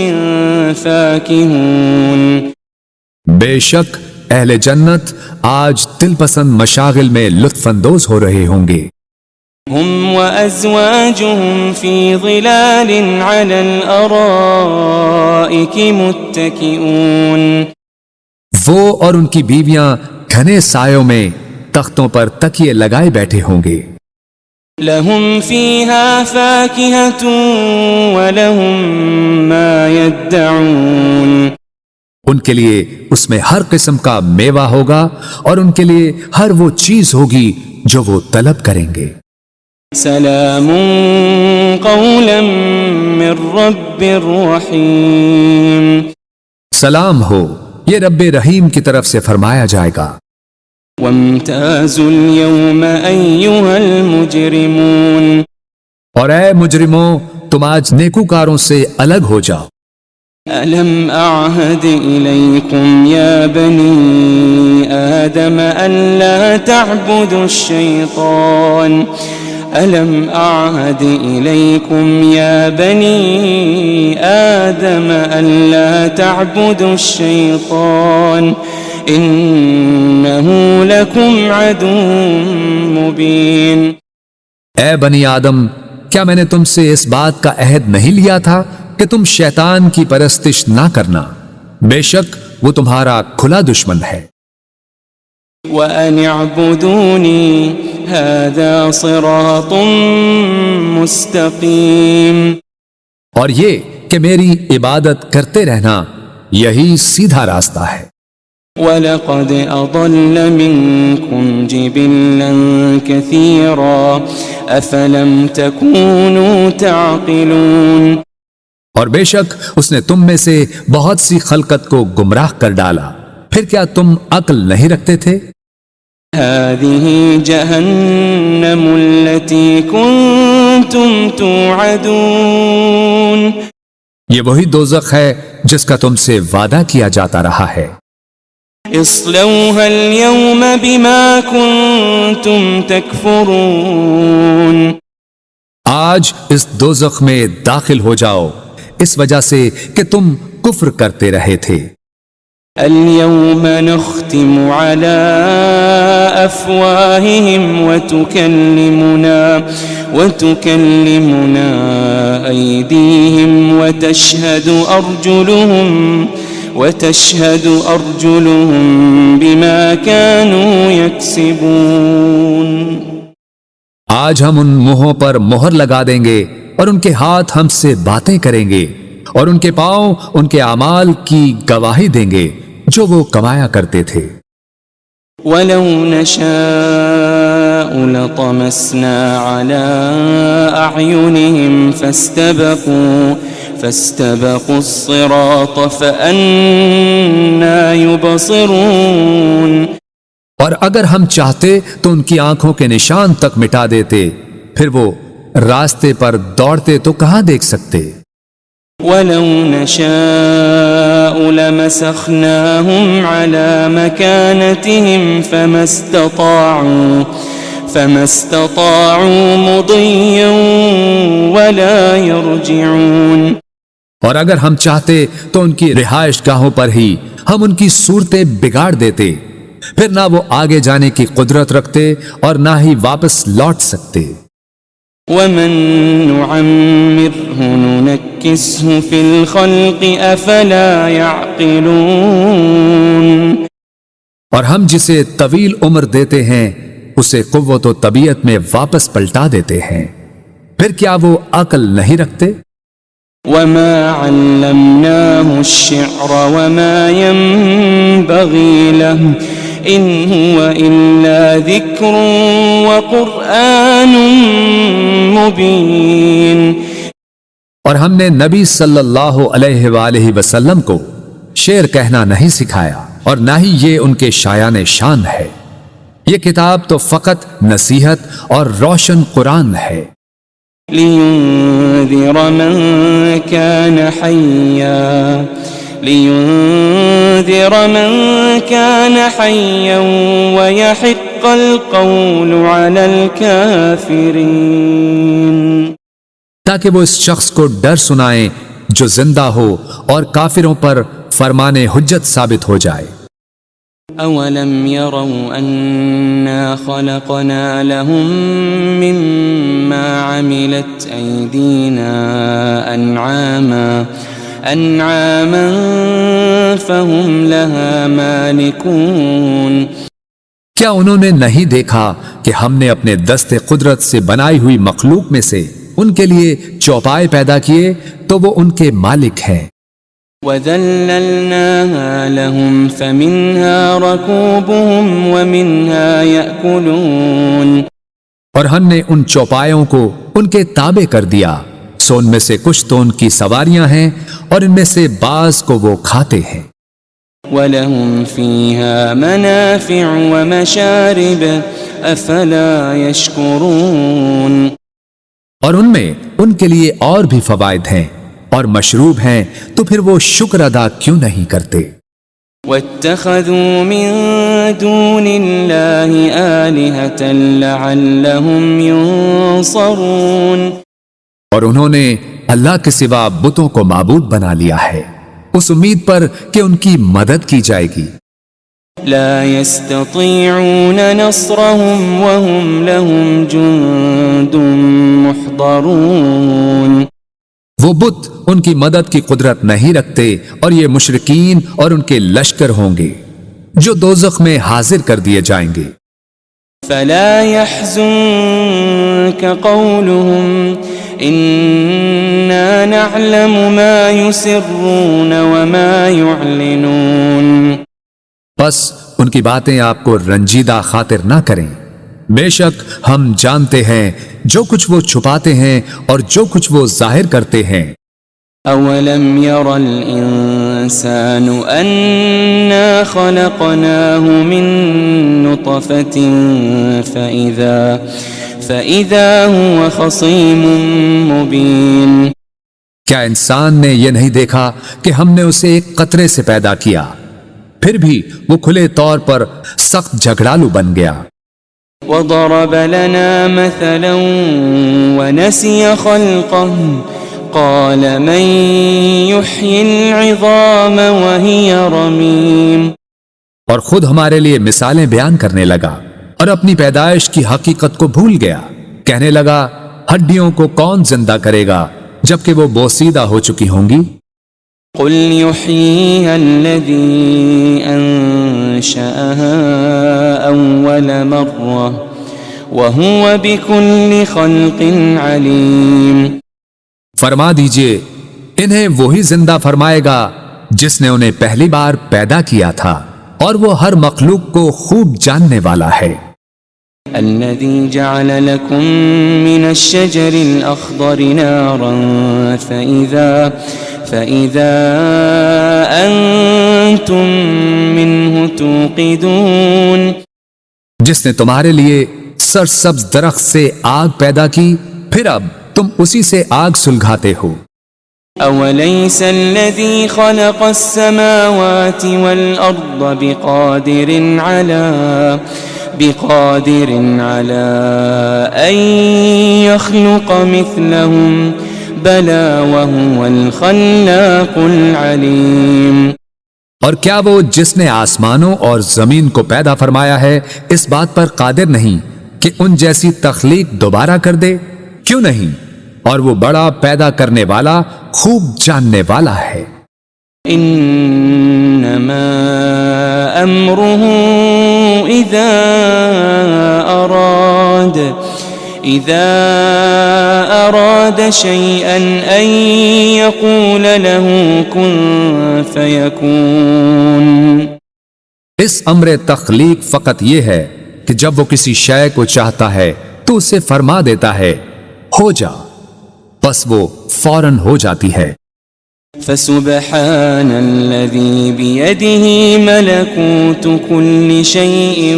فاكهون۔ بے شک اہل جنت آج دل پسند مشاغل میں لطف اندوز ہو رہے ہوں گے۔ هم وازواجهم في ظلال على الارائك متكئون۔ وہ اور ان کی بیویاں گھنے سایوں میں تختوں پر تکیے لگائے بیٹھے ہوں گے۔ لهم فيها فاكهة ولهم ما يدعون۔ ان کے لیے اس میں ہر قسم کا میوہ ہوگا اور ان کے لیے ہر وہ چیز ہوگی جو وہ طلب کریں گے۔ سلام قولا من رب رحیم۔ سلام ہو، یہ رب رحیم کی طرف سے فرمایا جائے گا۔ وامتازوا اليوم أيها المجرمون۔ اور اے مجرموں تم آج نیکوکاروں سے الگ ہو جاؤ۔ ألم أعهد إليكم يا بني آدم ألا تعبدوا الشيطان ألم أعهد إليكم يا بني آدم ألا تعبدوا الشيطان إنه لكم عدو مبين۔ اے بنی آدم، کیا میں نے تم سے اس بات کا عہد نہیں لیا تھا کہ تم شیطان کی پرستش نہ کرنا؟ بے شک وہ تمہارا کھلا دشمن ہے۔ وأن اعبدوني هذا صراط مستقيم. اور یہ کہ میری عبادت کرتے رہنا یہی سیدھا راستہ ہے. وَلَقَدْ أَضَلَّ مِنْكُمْ جِبِلًّا كَثِيرًا أَفَلَمْ تَكُونُوا تَعْقِلُونَ. اور بے شک اس نے تم میں سے بہت سی خلقت کو گمراہ کر ڈالا، پھر کیا تم عقل نہیں رکھتے تھے؟ هذه جهنم التي كنتم توعدون. یہ وہی دوزخ ہے جس کا تم سے وعدہ کیا جاتا رہا ہے. اصلوها اليوم بما كنتم تكفرون. آج اس دوزخ میں داخل ہو جاؤ اس وجہ سے کہ تم کفر کرتے رہے تھے. اليوم نختم على أفواههم وتكلمنا أيديهم وتشهد أرجلهم بما كانوا يكسبون. آج ہم ان منہوں پر مہر لگا دیں گے اور ان کے ہاتھ ہم سے باتیں کریں گے اور ان کے پاؤں ان کے اعمال کی گواہی دیں گے جو وہ کمایا کرتے تھے. وَلَوْ نَشَاءُ لَطَمَسْنَا عَلَىٰ أَعْيُنِهِمْ فَاسْتَبَقُوا الصِّرَاطَ فَأَنَّىٰ يُبْصِرُونَ. اور اگر ہم چاہتے تو ان کی آنکھوں کے نشان تک مٹا دیتے، پھر وہ راستے پر دوڑتے تو کہاں دیکھ سکتے. وَلَوْ نَشَاءُ لَمَسَخْنَاهُمْ عَلَىٰ مَكَانَتِهِمْ فَمَا اسْتَطَاعُوا مُضِيًّا وَلَا يَرْجِعُونَ. اور اگر ہم چاہتے تو ان کی رہائش گاہوں پر ہی ہم ان کی صورتیں بگاڑ دیتے، پھر نہ وہ آگے جانے کی قدرت رکھتے اور نہ ہی واپس لوٹ سکتے. وَمَن نُعَمِّرْهُ نُنَكِّسْهُ فِي الْخَلْقِ أَفَلَا يَعْقِلُونَ. اور ہم جسے طویل عمر دیتے ہیں اسے قوت و طبیعت میں واپس پلٹا دیتے ہیں، پھر کیا وہ عقل نہیں رکھتے؟ وَمَا عَلَّمْنَاهُ الشِّعْرَ وَمَا يَنبَغِي لَهُ إِنْ هُوَ إِلَّا ذِكْرٌ وَقُرْآنٌ مُبِينٌ. اور ہم نے نبی صلی اللہ علیہ وآلہ وسلم کو شعر کہنا نہیں سکھایا اور نہ ہی یہ ان کے شایان شان ہے. یہ کتاب تو فقط نصیحت اور روشن قرآن ہے. لِيُنذِرَ مَن كَانَ حَيًّا وَيَحِقَّ الْقَوْلُ عَلَى الْكَافِرِينَ. تاکہ وہ اس شخص کو ڈر سنائیں جو زندہ ہو اور کافروں پر فرمان حجت ثابت ہو جائے. أَوَلَمْ يَرَوْا أَنَّا خَلَقْنَا لَهُم مِّمَّا عَمِلَتْ أَيْدِينَا أَنْعَامًا فَهُمْ لَهَا مَالِكُونَ. کیا انہوں نے نہیں دیکھا کہ ہم نے اپنے دست قدرت سے بنائی ہوئی مخلوق میں سے ان کے لیے چوپائے پیدا کیے تو وہ ان کے مالک ہیں. وَذَلَّلْنَاهَا لَهُمْ فَمِنْهَا رَكُوبُهُمْ وَمِنْهَا يَأْكُلُونَ. اور ہم نے ان چوپایوں کو ان کے تابع کر دیا، سو ان میں سے کچھ تو ان کی سواریاں ہیں اور ان میں سے بعض کو وہ کھاتے ہیں. وَلَهُمْ فِيهَا مَنَافِعُ وَمَشَارِبُ أَفَلَا يَشْكُرُونَ. اور ان میں ان کے لیے اور بھی فوائد ہیں اور مشروب ہیں، تو پھر وہ شکر ادا کیوں نہیں کرتے. وَاتَّخَذُوا مِن دُونِ اللَّهِ آلِهَةً لَعَلَّهُمْ يُنصَرُونَ. اور انہوں نے اللہ کے سوا بتوں کو معبود بنا لیا ہے اس امید پر کہ ان کی مدد کی جائے گی. لا يستطيعون نصرهم وهم لهم جند محضرون. وہ بت ان کی مدد کی قدرت نہیں رکھتے اور یہ مشرکین اور ان کے لشکر ہوں گے. جو دوزخ میں حاضر کر دیے جائیں گے۔ فلا يحزنك قولهم إنا نعلم ما يسرون وما يعلنون۔ پس ان کی باتیں آپ کو رنجیدہ خاطر نہ کریں، بے شک ہم جانتے ہیں جو کچھ وہ چھپاتے ہیں اور جو کچھ وہ ظاہر کرتے ہیں۔ أولم ير الإنسان أنا خلقناه من نطفة فإذا هو خصيم مبين۔ کیا انسان نے یہ نہیں دیکھا کہ ہم نے اسے ایک قطرے سے پیدا کیا، پھر بھی وہ کھلے طور پر سخت جھگڑالو بن گیا۔ وضرب لنا مثلا ونسي خلقه قال من يحيي العظام وهي رميم۔ اور خود ہمارے لیے مثالیں بیان کرنے لگا اور اپنی پیدائش کی حقیقت کو بھول گیا، کہنے لگا ہڈیوں کو کون زندہ کرے گا جبکہ وہ بوسیدہ ہو چکی ہوں گی۔ قل يحييها الذي أنشأها أول مرة وهو بكل خلق عليم۔ فرما دیجئے انہیں وہی زندہ فرمائے گا جس نے انہیں پہلی بار پیدا کیا تھا، اور وہ ہر مخلوق کو خوب جاننے والا ہے۔ الذي جعل لكم من الشجر الأخضر نارا فإذا أنتم منه توقدون۔ جس نے تمہارے لیے سرسبز درخت سے آگ پیدا کی، پھر اب تم اسی سے آگ سلگھاتے ہو۔ أوليس الذي خلق السماوات والأرض بقادر على أن يخلق مثلهم بلى وهو الخلاق العليم۔ اور کیا وہ جس نے آسمانوں اور زمین کو پیدا فرمایا ہے اس بات پر قادر نہیں کہ ان جیسی تخلیق دوبارہ کر دے؟ کیوں نہیں، اور وہ بڑا پیدا کرنے والا، خوب جاننے والا ہے۔ انما امره اذا اراد شيئا ان يقول له كن فيكون۔ اس امر تخلیق فقط یہ ہے کہ جب وہ کسی شے کو چاہتا ہے تو اسے فرما دیتا ہے ہو جا، بس وہ فوراً ہو جاتی ہے۔ فسبحان الذي بيده ملكوت كل شيء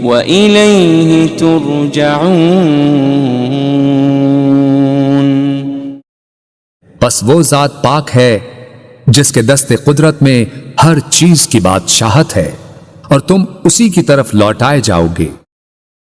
وإليه ترجعون۔ بس وہ ذات پاک ہے جس کے دست قدرت میں ہر چیز کی بادشاہت ہے، اور تم اسی کی طرف لوٹائے جاؤ گے۔